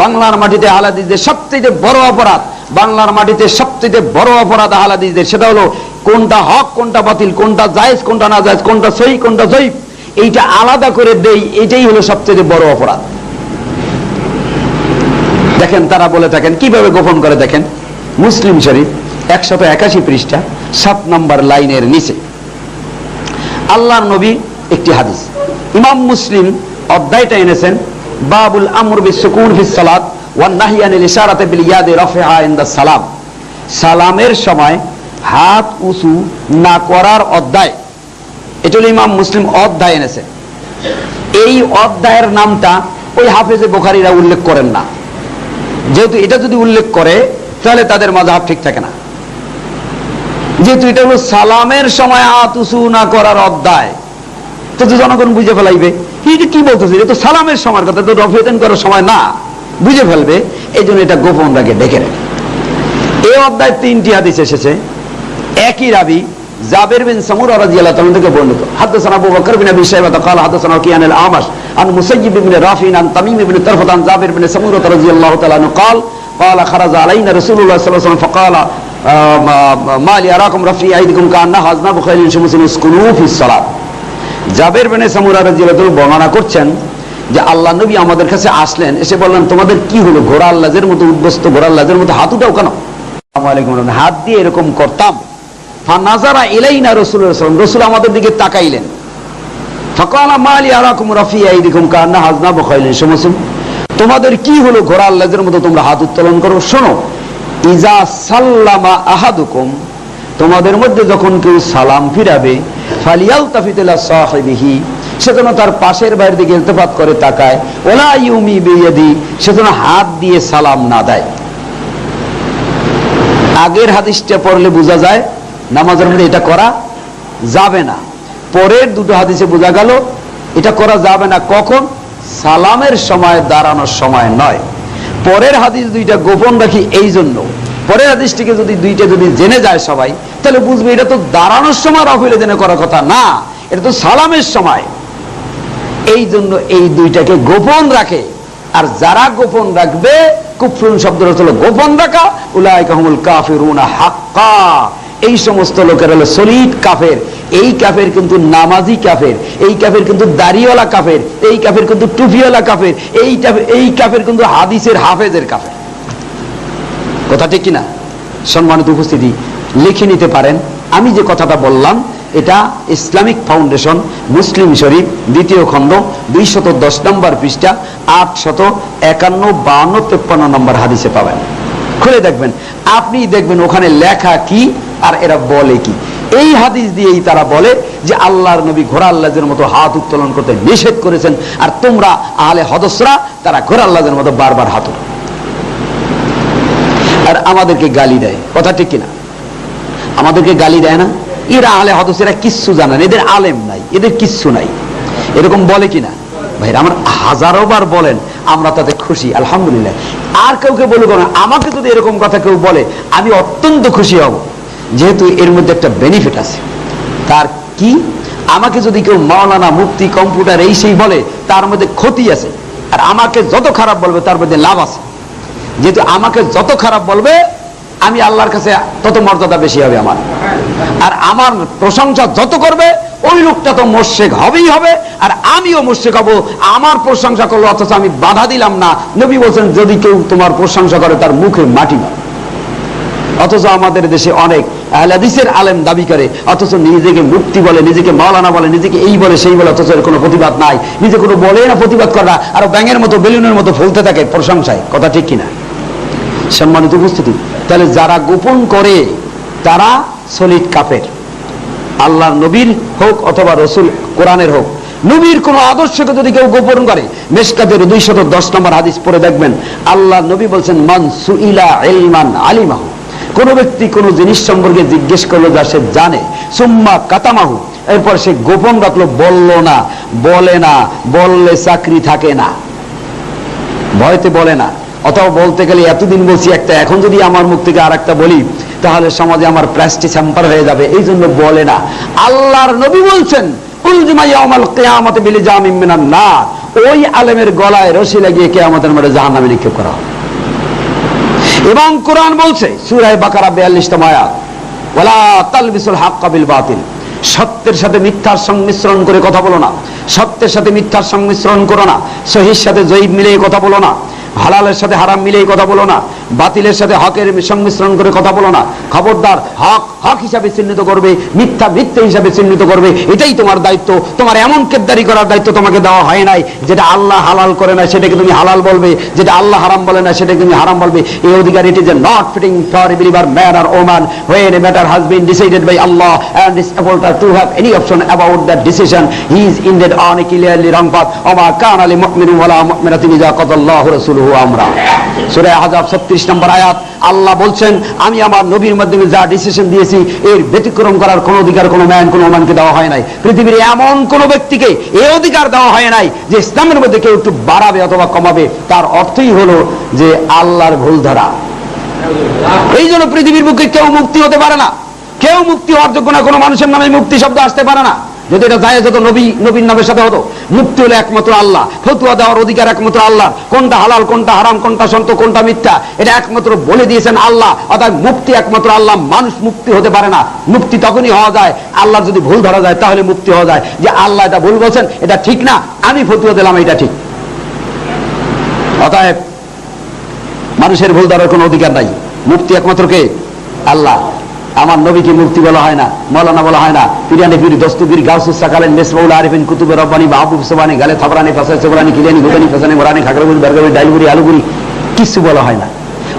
বাংলার মাটিতে আহলে হাদিসদের সবথেকে বড় অপরাধ, বাংলার মাটিতে সবথেকে বড় অপরাধ আহলে হাদিসদের, সেটা হলো কোনটা হক কোনটা বাতিল, কোনটা জায়েজ কোনটা না জায়েজ, কোনটা সহিহ কোনটা জয়ীফ, এইটা আলাদা করে দেই। এটাই হলো সবথেকে বড় অপরাধ। দেখেন তারা বলে থাকেন, কিভাবে গোপন করে দেখেন। মুসলিম শরীফ 181 পৃষ্ঠা 7 নম্বর লাইনের নিচে আল্লাহর নবী একটি হাদিস, ইমাম মুসলিম অধ্যায়টা এনেছেন বাবুল আমর বিসসুকুন ফিস সালাত ওয়ান নাহই আনিল ইশারাতি বিল ইয়াদি রাফিআ ইনদা সালাম। সালামের সময় হাত উঁচু না করার অধ্যায়, এটা হলো ইমাম মুসলিম অধ্যায় এনেছেন। এই অধ্যায়ের নামটা ওই হাফেজে বুখারীরা উল্লেখ করেন না, যেহেতু এটা যদি উল্লেখ করে তাহলে তাদের মাযহাব ঠিক থাকে না। যেহেতু এটা হলো সালামের সময় হাত উঁচু না করার অধ্যায়, তো জনগণ বুঝে ফেলাইবে এটা কি বলতেছে, এটা তো সালামের সময়ের কথা, তো রফিদান করার সময় না, বুঝে ফেলবে। এই জন্য এটা গোপন রাখে, ডেকে রাখে। এই অধ্যায় 3টি হাদিস এসেছে, একই রাবী জাবের বিন সামুরা রাদিয়াল্লাহু তাআলা থেকে বর্ণিত। হাদাসানা আবু বকর বিন আবি শাইবা قال حدثنا وكيع عن الأعمش عن مسيب بن رافع عن تميم بن طرفة عن جابر بن سمورة رضي الله تعالى عنه قال خرج علينا رسول الله صلى الله عليه وسلم فقال ما لي أراكم رفيع أيديكم كأنها أذناب خيل شمس اسكنوا في الصلاة। জাবের বিন সামুরা রাদিয়াল্লাহু তাআলা বর্ণনা করছেন যে আল্লাহ নবী আমাদের কাছে আসলেন, এসে বললেন তোমাদের কি হলো, ঘোড়ার লাজের মতো উদ্বস্ত, ঘোড়ার লাজের মতো হাত উঠাও কেন? আসসালামু আলাইকুম, হাত দিয়ে এরকম করতাম। ফানাজারা ইলাইনা রাসূলুল্লাহ সাল্লাল্লাহু আলাইহি ওয়াসাল্লাম, রাসূল আমাদের দিকে তাকাইলেন। ফাকালা মা লি আরাকুম রাফিআ আইদিকুম কান্না হাজনাবু খাইলিন শামসুম, তোমাদের কি হলো, ঘোড়ার লাজের মতো তোমরা হাত উত্তোলন করো। শোনো, ইজা সাল্লামা আহাদুকুম, তোমাদের মধ্যে যখন কেউ সালাম ফিরাবে, ফালিয়ালতাফিত ইলা সাহিবিহি, সেজন্য তার পাশের ভাইয়ের দিকে ইলতিফাত করে তাকায়, ওয়ালা ইউমি বিয়াদি, সেজন্য হাত দিয়ে সালাম না দেয়। আগের হাদিসটা পড়লে বোঝা যায় নামাজের মধ্যে এটা করা যাবে না। পরের দুটো হাদিসে বোঝা গেল এটা করা যাবে না কখন? সালামের সময়, দাঁড়ানোর সময় নয়। পরের হাদিস দুইটা গোপন রাখি এই জন্য, পরের হাদিসটিকে যদি দুইটা যদি জেনে যায় সবাই, তাহলে বুঝবে এটা তো দাঁড়ানোর সময় রফিলে জেনে করার কথা না, এটা তো সালামের সময়। এই জন্য এই দুইটাকে গোপন রাখে। আর যারা গোপন রাখবে, কুফরুন শব্দের অর্থ হলো গোপন রাখা, উলাইকা হুমুল কাফিরুনা হাক্কা, এই সমস্ত লোকের হলো সলিড কাফের। এই কাফের কিন্তু নামাজি কাফের, এই কাফের কিন্তু দাড়িওয়ালা কাফের, এই কাফের কিন্তু টুপিওয়ালা কাফের, এই কাফের কিন্তু হাদিসের হাফেজের কাফের। কথা ঠিক কিনা? সম্মানিত উপস্থিতি, লিখে নিতে পারেন। আমি যে কথাটা বললাম এটা ইসলামিক ফাউন্ডেশন, মুসলিম শরীফ, 2য় খণ্ড, 210 নম্বর পৃষ্ঠা, 851, 52, 53 নম্বর হাদিসে পাবেন। খুলে দেখবেন, আপনি দেখবেন ওখানে লেখা কি আর এরা বলে কি। এই হাদিস দিয়েই তারা বলে যে আল্লাহর নবী ঘোড়ার লাজের মতো হাত উত্তোলন করতে নিষেধ করেছেন, আর তোমরা আহলে হাদিসরা তারা ঘোড়ার লাজের মতো বারবার হাত উঠাও, আর আমাদেরকে গালি দেয়। কথা ঠিক কিনা? আমাদেরকে গালি দেয় না? এরা আহলে হাদিস, এরা কিচ্ছু জানে না, এদের আলেম নাই, এদের কিচ্ছু নাই, এরকম বলে কিনা? ভাই আমার হাজারো বার বলেন, আমরা তাতে খুশি, আলহামদুলিল্লাহ। আর কাউকে বলবো না, আমাকে যদি এরকম কথা কেউ বলে আমি অত্যন্ত খুশি হব, যেহেতু এর মধ্যে একটা বেনিফিট আছে। তার কি? আমাকে যদি কেউ মাওলানা, মুফতি, কম্পিউটার এই সেই বলে, তার মধ্যে ক্ষতি আছে। আর আমাকে যত খারাপ বলবে তার মধ্যে লাভ আছে। যেহেতু আমাকে যত খারাপ বলবে, আমি আল্লাহর কাছে তত মর্যাদা বেশি হবে আমার। আর আমার প্রশংসা যত করবে, ওই লোকটা তো মুশরিক হবেই হবে, আর আমিও মুশরিক হব। আমার প্রশংসা করলো অথচ আমি বাধা দিলাম না। নবী বলছেন যদি কেউ তোমার প্রশংসা করে তার মুখে মাটি মারো। অথচ আমাদের দেশে অনেক আহলে হাদিসের আলেম দাবি করে, অথচ নিজেকে মুফতি বলে, নিজেকে মাওলানা বলে, নিজেকে এই বলে সেই বলে, অথচ এর কোনো প্রতিবাদ নাই। নিজে কোনো বলে না, প্রতিবাদ করা, আর ব্যাঙের মতো বেলুনের মতো ফুলতে থাকে প্রশংসায়। কথা ঠিক কিনা? সম্মানিত উপস্থিতি, তাহলে যারা গোপন করে তারা সলিড কাফের। আল্লাহর নবীর হোক অথবা রসুল কোরআনের হোক, নবীর কোন আদর্শকে যদি কেউ গোপন করে, মিশকাতের 210 নম্বর হাদিস পড়ে দেখবেন, আল্লাহর নবী বলছেন মান সুইলা ইলমান আলিমাহু, কোন ব্যক্তি কোন জিনিস সম্পর্কে জিজ্ঞেস করলো যা সে জানে, সুম্মা কাতামাহু, এরপর সে গোপন রাখলো, বললো না, বলে না, বললে চাকরি থাকে না, ভয়তে বলে না। অথবা বলতে গেলে এতদিন বলছি একটা, এখন যদি আমার মুখ থেকে আর একটা বলি তাহলে সমাজে আমার প্রেস্টিজ হ্যাম্পার হয়ে যাবে, এই জন্য বলে না। আল্লাহর নবী বলছেন উলজিমা ইয়াউমাল কিয়ামাতি বিলিজামিন মিনান নার, ওই আলেমের গলায় রশি লাগিয়ে কিয়ামতের মাঠে জাহান্নামে নিক্ষেপ করা হবে। এবং কোরআন বলছে সূরা বাকারা 42তম আয়াত, ওয়ালা তালবিসুল হাক্কা বিল বাতিল, সত্যের সাথে মিথ্যার সংমিশ্রণ করে কথা বলো না, সত্যের সাথে মিথ্যার সংমিশ্রণ করো না, সহির সাথে জয়ীব মিলিয়ে কথা বলো না, হালালের সাথে হারাম মিলিয়ে কথা বলো না, বাতিলের সাথে হকের সংমিশ্রণ করে কথা বলো না। খবরদার, হক হক হিসাবে চিহ্নিত করবে, মিথ্যা মিথ্যা হিসাবে চিহ্নিত করবে, এটাই তোমার দায়িত্ব। তোমার এমন কেবদারি করার দায়িত্ব তোমাকে দেওয়া হয় নাই, যেটা আল্লাহ হালাল করে না সেটাকে তুমি হালাল বলবে, যেটা আল্লাহ হারাম বলে না সেটাকে তুমি হারাম বলবে। এই অধিকার it is not fitting for a believer man or Oman when a matter has been decided by Allah and is able to have any option about that decision, he is indeed on a clearly wrong path. وما كان لمؤمن ولا مؤمنة إذا قضى الله ورسوله أمرا। সূরা আহজাব 36 নম্বর আয়াত, আল্লাহ বলছেন আমি আমার নবীর মাধ্যমে যা ডিসিশন দিয়েছি এর ব্যতিক্রম করার কোন অধিকার কোন ম্যান কোন ওমানকে দেওয়া হয় নাই। পৃথিবীর এমন কোন ব্যক্তিকে এই অধিকার দেওয়া হয় নাই যে ইসলামের মধ্যে কেউ একটু বাড়াবে অথবা কমাবে। তার অর্থই হলো যে আল্লাহর ভুল ধরা। এই জন্য পৃথিবীর বুকে কেউ মুক্তি হতে পারে না, কেউ মুক্তি হওয়ার যোগ্য না, কোনো মানুষের নামে মুক্তি শব্দ আসতে পারে না। যদি এটা জায়েজ হতো নবীর নামের সাথে হতো। মুক্তি হলো একমাত্র আল্লাহ, ফতোয়া দেওয়ার অধিকার একমাত্র আল্লাহ, কোনটা হালাল কোনটা হারাম কোনটা সত্য কোনটা মিথ্যা এটা একমাত্র বলে দিয়েছেন আল্লাহ। অর্থাৎ মুক্তি একমাত্র আল্লাহ, মানুষ মুক্তি হতে পারে না। মুক্তি তখনই হওয়া যায় আল্লাহর যদি ভুল ধরা যায়, তাহলে মুক্তি হওয়া যায় যে আল্লাহ এটা ভুল বলছেন, এটা ঠিক না, আমি ফতোয়া দিলাম এটা ঠিক। অতএব মানুষের ভুল ধরার কোনো অধিকার নাই, মুক্তি একমাত্র কে? আল্লাহ। আমার নবীকে মুক্তি বলা হয় না, মৌলানা বলা হয় না, পিরানি পীর দস্তগীর গাউসুস সাকালেন মেসমাউল আরিফিন কুতুবে রব্বানি মাহবুব সুবহানি গালে থাবরানি ফাসাই সুবহানি কিলানি গুদানি ফাসানি মোরানি খাগড়াগুড়ি বেরগাড়ি ডাইলগুড়ি আলুগুড়ি কিছু বলা হয় না।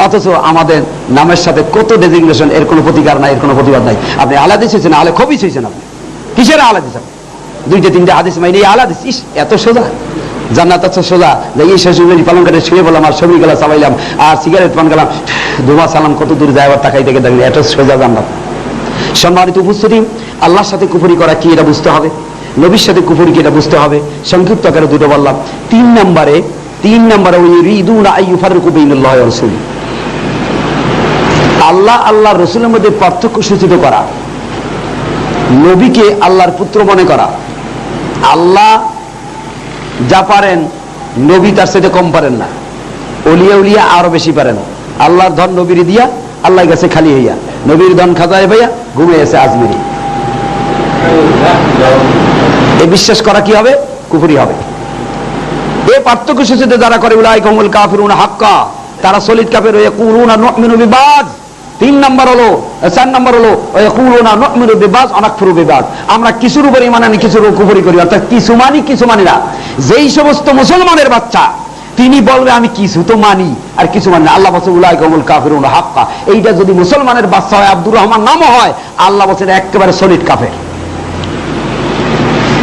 অথচ আমাদের নামের সাথে কত ডেজিগনেশন, এর কোনো প্রতিকার নাই, এর কোনো প্রতিবাদ নাই। আপনি আলাদিস হয়েছেন, আলে খবিস হয়েছেন, আপনি কিসের আলাদিস? আপনি দুইটা তিনটা হাদিস মাইনে আলাদিস, ইস এত সোজা। জান্নাত আছে সোজা, যে এই শেষগুলি পালন করে শুয়ে বললাম আর ছবি গেলা চাবাইলাম আর সিগারেট পান গেলাম, ধোঁয়া সালাম কত দূর যায় আবার তাকাই থেকে দেখলে, এত সোজা জান্নাত। সম্মানিত উপস্থিতি, আল্লাহর সাথে কুফরি করা কি এটা বুঝতে হবে, নবীর সাথে কুফরি কি এটা বুঝতে হবে। সংক্ষিপ্ত আকারে দুটো বললাম। তিন নম্বরে ইউরিদুনা আইয়ুফাররিকু বাইনাল্লাহি ওয়া রাসূলিহি, আল্লাহ আল্লাহর রাসূলের মধ্যে পার্থক্য সূচিত করা, নবীকে আল্লাহর পুত্র মনে করা। আল্লাহ যা পারেন নবী তার সাথে কম পারেন না, ওলিয়া উলিয়া আরো বেশি পারেন। আল্লাহর ধন নবীর দিয়া, আল্লাহ গেছে খালি হইয়া, নবীর ধন খাজায় ভাইয়া ঘুমে এসে আজমিরি। এই বিশ্বাস করা কি হবে? কুফরি হবে। এই পার্থক্য সূচিত যারা করে উলাইকা হুমুল কাফিরুন হাক্কা, তারা সলিড কাফের। ইয়াকুলুনা নুমিনু বিবাদ, 3 নম্বর হলো, 4 নম্বর হলো ইয়াকুলুনা নুমিনু বিবাদ আনাকফুরু বিবাদ, আমরা কিছুর উপর ঈমান আনি কিছুর উপর কুফরি করি। অর্থাৎ কিছু মানি কিছু মানি না। যেই সমস্ত মুসলমানের বাচ্চা তিনি বলবে আমি কিছু তো মানি আর কিছু মানি না, আল্লাহ বলছে উলাইকা হুমুল কাফিরুন হাক্কা। এইটা যদি মুসলমানের বাচ্চা হয়, আব্দুর রহমান নামও হয়, আল্লাহ বলছেন একেবারে সলিড কাফের।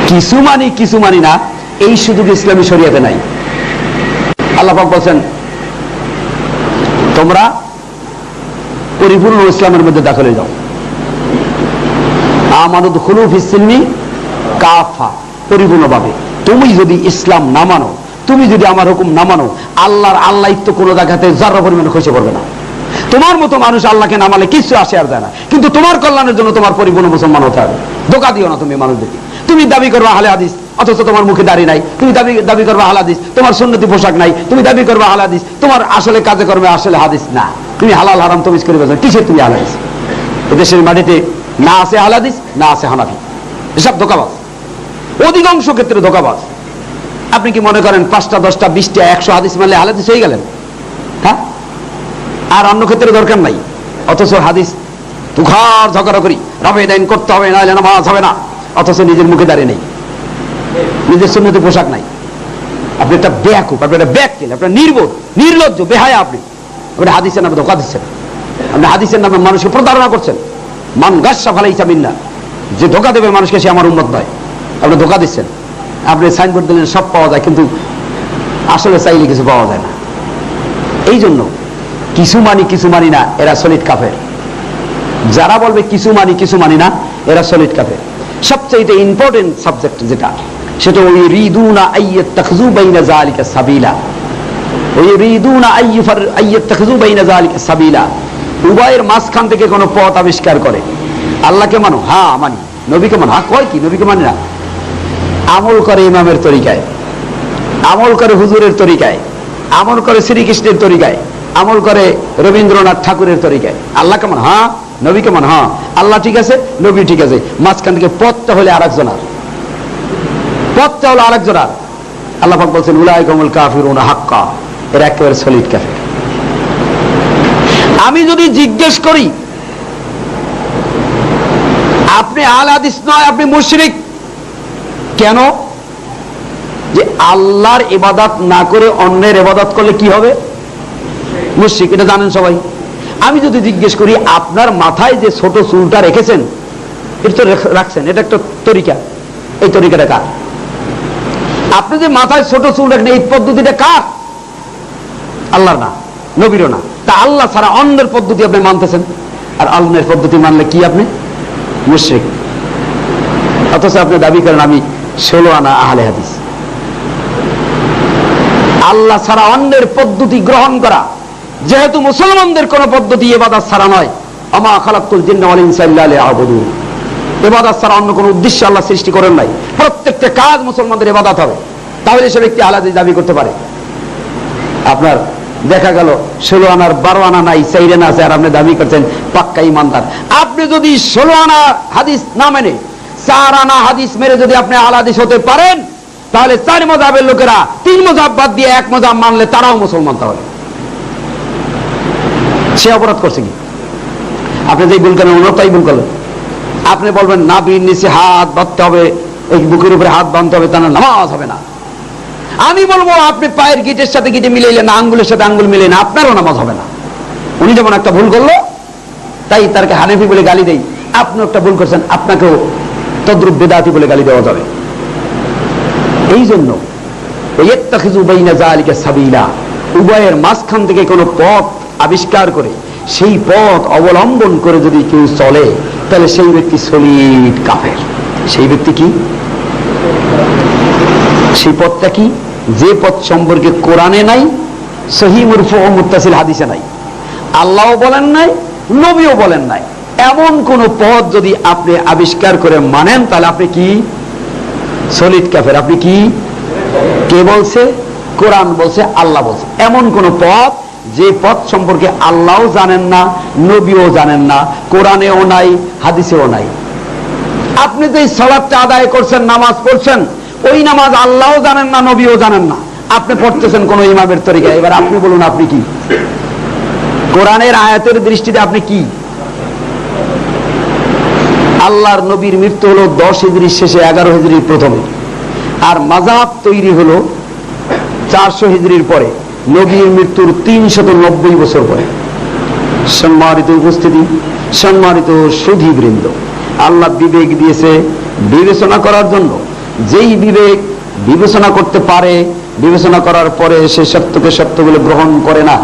কিছু মানি কিছু মানি না, এই সুযোগ ইসলামী শরিয়াতে নাই। আল্লাহ পাক বলছেন তোমরা পরিপূর্ণ ইসলামের মধ্যে দাখিল হয়ে যাও। আমানু দুখুলু ফিস সিলমি কাফা, পরিপূর্ণভাবে। তুমি যদি ইসলাম না মানো, তুমি যদি আমার হুকুম না মানো, আল্লাহর আল্লাহিত্ব কোনো জায়গাতে যারা পরিমাণে খসে পড়বে না। তোমার মতো মানুষ আল্লাহকে না মানলে কিছু আসে আর যায় না, কিন্তু তোমার কল্যাণের জন্য তোমার পরিপূর্ণ মুসলমান হতে হবে। ধোঁকা দিও না তুমি মানুষদেরকে। তুমি দাবি করবা আহলে হাদিস, অথচ তোমার মুখে দাড়ি নাই। তুমি দাবি করবা আহলে হাদিস, তোমার সুন্নতি পোশাক নাই। তুমি দাবি করবা আহলে হাদিস, তোমার আসলে কাজে কর্মে আসলে হাদিস না। তুমি হালাল হারাম তমিজ করে বেছো, কিসের তুমি আহলে হাদিস? দেশের মাটিতে না আছে আহলে হাদিস, না আছে হানাফি, এসব ধোঁকাবাজ, অধিকাংশ ক্ষেত্রে ধোঁকাবাজ। আপনি কি মনে করেন 5টা 10টা 20টা 100 হাদিস মানলে আহলে হাদিস হয়ে গেলেন? হ্যাঁ, আর অন্য ক্ষেত্রে দরকার নাই। অথচ হাদিস তুখার ঝগড়া করি, রবে দাইন করতে হবে, নাহলে নামাজ হবে না। অথচ নিজের মুখে দাঁড়িয়ে নেই, নিজের সুন্নতি পোশাক নাই। আপনি একটা বেয়াকুব, আপনি একটা ব্যাককেল, আপনার নির্বোধ, নির্লজ্জ, বেহায়া। আপনি হাদিসের নামে ধোঁকা দিচ্ছেন, আপনি হাদিসের নামে মানুষকে প্রতারণা করছেন। মান গাসা ফালাইসা মিন্না, যে ধোঁকা দেবে মানুষকে সে আমার উম্মত নয়। আপনি ধোঁকা দিচ্ছেন। আপনি সাইনবোর্ড দিলেন সব পাওয়া যায়, কিন্তু আসলে চাইলে কিছু পাওয়া যায় না। এই জন্য কিছু মানি না, এরা সলিড কাফের। যারা বলবে কিছু মানি না, এরা সলিড কাফের। সবচেয়ে ইম্পর্টেন্ট সাবজেক্ট যেটা, সেটা ইউরিদুনা আইয়াত্তাখিযু বাইনা যালিকা সাবিলা, ইউরিদুনা আইয়াত্তাখিযু বাইনা যালিকা সাবিলা। উভয়ের মাঝখান থেকে কোনো পথ আবিষ্কার করে। আল্লাহকে মানো, হ্যাঁ মানি। নবীকে মানো, হ্যাঁ কয় কি নবীকে মানি না। আমল করে ইমামের তরিকায়, আমল করে হুজুরের তরিকায়, আমল করে শ্রীকৃষ্ণের তরিকায়, আমল করে রবীন্দ্রনাথ ঠাকুরের তরিকায়। আল্লাহকে মানো, হ্যাঁ। নবীকে মানো, হ্যাঁ। আল্লাহ ঠিক আছে, নবী ঠিক আছে, মাঝখান থেকে পথটা হলে আরেকজনার, পথটা হলো আরেকজনার। আল্লাহ পাক বলছেন উলাইকা হুমুল কাফিরুনা হাক্কা, এরা একেবারে সলিড কাফের। আমি যদি জিজ্ঞেস করি আপনি আহলে হাদিস নয়, আপনি মুশরিক কেন? যে আল্লাহর ইবাদত না করে অন্যের ইবাদত করলে কি হবে? মুশরিক, এটা জানেন সবাই। আমি যদি জিজ্ঞেস করি আপনার মাথায় যে ছোট চুলটা রেখেছেন, এটা তো রাখছেন, এটা একটা তরিকা, এই তরিকাটা কার? আপনি যে মাথায় ছোট চুল রাখেন, এই পদ্ধতিটা কার? আল্লাহর না, নবীরও না। তা আল্লাহ ছাড়া অন্যের পদ্ধতি আপনি মানতেছেন, আর অন্যের পদ্ধতি মানলে কি আপনি? মুশরিক। অথচ আপনি দাবি করেন আমি 16 আনা আহলে হাদিস। আল্লাহ ছাড়া অন্যের পদ্ধতি গ্রহণ করা, যেহেতু মুসলমানদের কোন পদ্ধতি ইবাদত ছাড়া নয়, আমা খালাকতুল জিন্না ওয়াল ইনসা ইল্লা লিয়াবুদুন, ইবাদত ছাড়া অন্য কোন উদ্দেশ্য আল্লাহ সৃষ্টি করেন নাই। প্রত্যেকটা কাজ মুসলমানদের ইবাদত হবে, তাহলে সে ব্যক্তি আহলে হাদিস দাবি করতে পারে। আপনার দেখা গেল 16 আনার 12 আনা নাই, 4 আনা আছে, আর আপনি দাবি করছেন পাক্কা ইমানদার। আপনি যদি 16 আনা হাদিস না মেনে 4 আনা হাদিস মেরে যদি আপনি আহলে হাদিস হতে পারেন, তাহলে 4 মাযহাবের লোকেরা 3 মাযহাব বাদ দিয়ে 1 মাযহাব মানলে তারাও মুসলমান। তাহলে সে অপরাধ করছে কি? আপনি যেই ভুল করেন অন্য তাই ভুল করলেন। আপনি বলবেন নাভির নিচে হাত বাঁধতে হবে, এই বুকের উপরে হাত বাঁধতে হবে, তা নামাজ হবে না। আমি বলবো আপনি পায়ের গিটের সাথে গিটে মিলাইলে না, আঙ্গুলের সাথে আঙ্গুল মিলে না, আপনারও নামাজ হবে না। উনি যেমন একটা ভুল করলো, তাই তারকে হানেফি বলে গালি দেই, আপনি একটা ভুল করছেন, আপনাকেও তদ্রুপ বেদাতি বলে গালি দেওয়া যাবে। এই জন্য ইয়াত্তাখিযু বাইনা যালিকা সাবিলা, উভয়ের মাঝখান থেকে কোনো পথ আবিষ্কার করে সেই পথ অবলম্বন করে যদি কেউ চলে, তাহলে সেই ব্যক্তি সলিড কাফের। সেই ব্যক্তি কি? সেই পথটা কি? যে পথ সম্পর্কে কোরআনে নাই, সহিহ মারফু ও মুত্তাসিল হাদিসে নাই, আল্লাহও বলেন নাই, নবীও বলেন নাই, এমন কোন পথ যদি আপনি আবিষ্কার করে মানেন, তাহলে আপনি কি? সলিড কাফের। আপনি কি? কে বলছে? কোরআন বলছে, আল্লাহ বলছে। এমন কোন পথ যে পথ সম্পর্কে আল্লাহও জানেন না, নবীও জানেন না, কোরআনেও নাই, হাদিসেও নাই। আপনি যে সালাতটা আদায় করছেন, নামাজ পড়ছেন, ওই নামাজ আল্লাহও জানেন না, নবীও জানেন না, আপনি পড়তেছেন কোন ইমামের তরিকায়। এবার আপনি বলুন আপনি কি? কোরআনের আয়াতের দৃষ্টিতে আপনি কি? আল্লাহর নবীর মৃত্যু হলো 10 হিজরির শেষে, 11 হিজরির প্রথমে, আর মাযহাব তৈরি হলো 400 হিজরির পরে, নবীর মৃত্যুর 390 বছর পরে। সম্মানিত উপস্থিতি, সম্মানিত সুধীবৃন্দ, আল্লাহ বিবেক দিয়েছে বিবেচনা করার জন্য। যেই বিবেক বিবেচনা করতে পারে, বিবেচনা করার পরে সে সত্যকে সত্য বলে গ্রহণ করে না,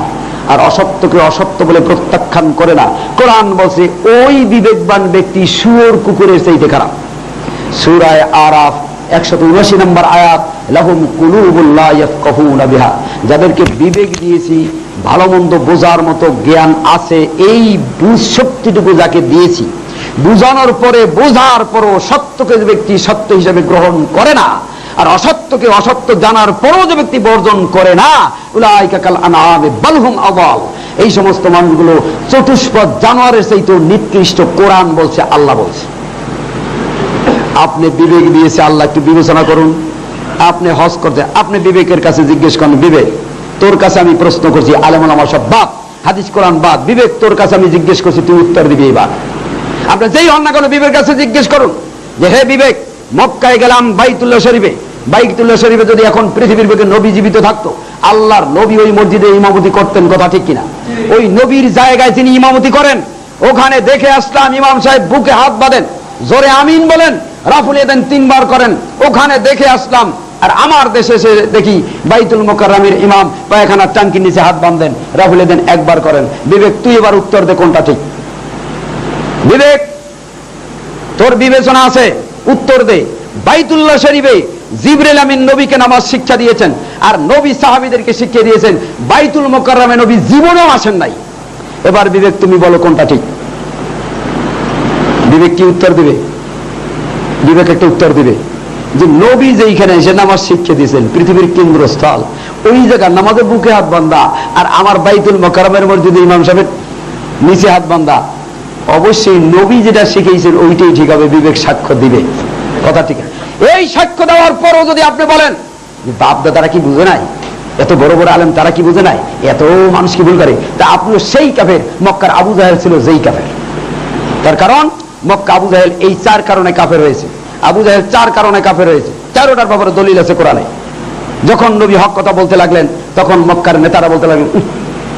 আর অসত্যকে অসত্য বলে প্রত্যাখ্যান করে না, কোরআন বলছে ওই বিবেকবান ব্যক্তি শুয়োর কুকুরের চাইতে খারাপ। সূরা আরাফ 179 নম্বর আয়াত, লাহুম কুলুবুল লা ইয়াফকাহুনা বিহা, যাদেরকে বিবেক দিয়েছি, ভালো মন্দ বোঝার মতো জ্ঞান আছে, এই বুঝ শক্তিটুকু যাকে দিয়েছি, বুঝানোর পরে বোঝার পরও সত্যকে যে ব্যক্তি সত্য হিসেবে গ্রহণ করে না, আর অসত্যকে অসত্য জানার পরও যে ব্যক্তি বর্জন করে না, উলাইকা কাল আনআমি বাল হুম আযাল, এই সমস্ত মানুষগুলো চতুষ্পদ জানোয়ারের চাইতে নিকৃষ্ট। কোরআন বলছে, আল্লাহ বলছে। আপনি বিবেক দিয়েছে আল্লাহ, একটু বিবেচনা করুন। আপনি হজ করতে, আপনি বিবেকের কাছে জিজ্ঞেস করেন, বিবেক তোর কাছে আমি প্রশ্ন করছি, আলেম ওলামা সব বাদ, হাদিস কোরআন বাদ, বিবেক তোর কাছে আমি জিজ্ঞেস করছি, তুই উত্তর দিবি এবার। আপনি যেই হন না কেন বিবেকের কাছে জিজ্ঞেস করুন যে হে বিবেক, মক্কায় গেলাম বাইতুল্লাহ শরীফে, বাইতুল্লাহ শরীফে যদি এখন পৃথিবীর বুকে নবী জীবিত থাকতো, আল্লাহর নবী ওই মসজিদে ইমামতি করতেন, কথা ঠিক কিনা? ওই নবীর জায়গায় তিনি ইমামতি করেন, ওখানে দেখে আসলাম ইমাম সাহেব বুকে হাত বাঁধেন, জোরে আমিন বলেন, রাফুল ইয়াদাইন 3 বার করেন, ওখানে দেখে আসলাম আর আমার দেশে এসে দেখি বাইতুল মুকাররমের ইমাম পায়খানার টাঙ্কির নিচে হাত বাঁধেন, রাহুলে দেন, একবার করেন। বিবেক, তুই এবার উত্তর দে কোনটা ঠিক। বিবেক, তোর বিবেচনা আছে, উত্তর দে। বাইতুল্লাহ শরীফে জিবরিল আমিন নবীকে নামাজ শিক্ষা দিয়েছেন, আর নবী সাহাবীদেরকে শিখিয়ে দিয়েছেন। বাইতুল মুকাররমে নবী জীবনেও আসেন নাই। এবার বিবেক, তুমি বলো কোনটা ঠিক। বিবেক কি উত্তর দিবে? বিবেক একটা উত্তর দিবে যে নবী যেইখানে এসে নামাজ শিক্ষা দিয়েছেন, পৃথিবীর কেন্দ্রস্থল, ওই জায়গার নামাজের বুকে হাত বান্ধা, আর আমার বাইতুল মুকাররমের মসজিদে ইমাম সাহেবের নিচে হাত বান্ধা, অবশ্যই নবী যেটা শিখিয়েছেন ওইটাই ঠিক হবে। বিবেক সাক্ষ্য দিবে, কথা ঠিক। এই সাক্ষ্য দেওয়ার পরও যদি আপনি বলেন যে বাপদা তারা কি বুঝে নাই, এত বড় বড় আলেম তারা কি বুঝে নাই, এত মানুষ কি ভুল করে, তা আপনিও সেই কাফের। মক্কার আবু জাহেল ছিল যেই কাফের। তার কারণ মক্কা আবু জাহেল এই 4 কারণে কাফের হয়েছে। আবু জাহেল 4 কারণে কাফের হয়েছে, 4টার ব্যাপারে দলিল আছে কোরআনে। যখন নবী হক কথা বলতে লাগলেন, তখন মক্কার নেতারা বলতে লাগলেন,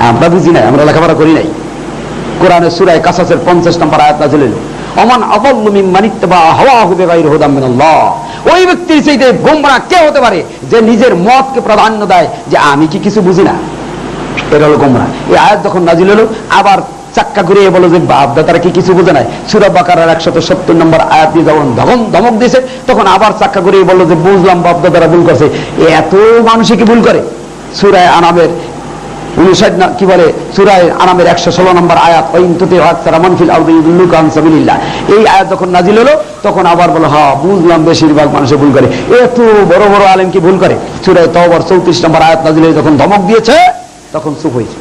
আমরা বুঝি নাই, আমরা লেখাপড়া করি নাই। কোরআনের সূরা কাসাসের 50 নম্বর আয়াত নাযিল হলো, ওমান আযাল্লু মিম্মান ইত্তাবা হাওয়াহু বিগাইরি হুদাম মিনাল্লাহ। ওই ব্যক্তির চাইতে গোমরা কে হতে পারে যে নিজের মতকে প্রাধান্য দেয় যে আমি কি কিছু বুঝি না। এটা হলো গোমরা। এই আয়াত যখন নাযিল হলো, আবার চাক্কা ঘুরিয়ে বলো যে বাপদা তারা কি কিছু বুঝে নাই। সূরা বাকারার 170 নম্বর আয়াত দিয়ে যখন ধমক দিয়েছে, তখন আবার চাক্কা ঘুরিয়ে বললো যে বুঝলাম বাপদা তারা ভুল করছে। এত মানুষই কি ভুল করে? সূরা আনামের 59 কি বলে, সূরা আনামের 116 নম্বর আয়াত, ওয়াইন তুতি আকসারা মান ফিল আরদি ইউদিল্লুকা আন সাবিলিল্লাহ। এই আয়াত যখন নাযিল হলো, তখন আবার বলো হ্যাঁ বুঝলাম বেশিরভাগ মানুষে ভুল করে। এত বড় বড় আলেম কি ভুল করে? সূরা তাওবার 34 নম্বর আয়াত নাযিল হয়ে যখন ধমক দিয়েছে, তখন চুপ হয়েছে।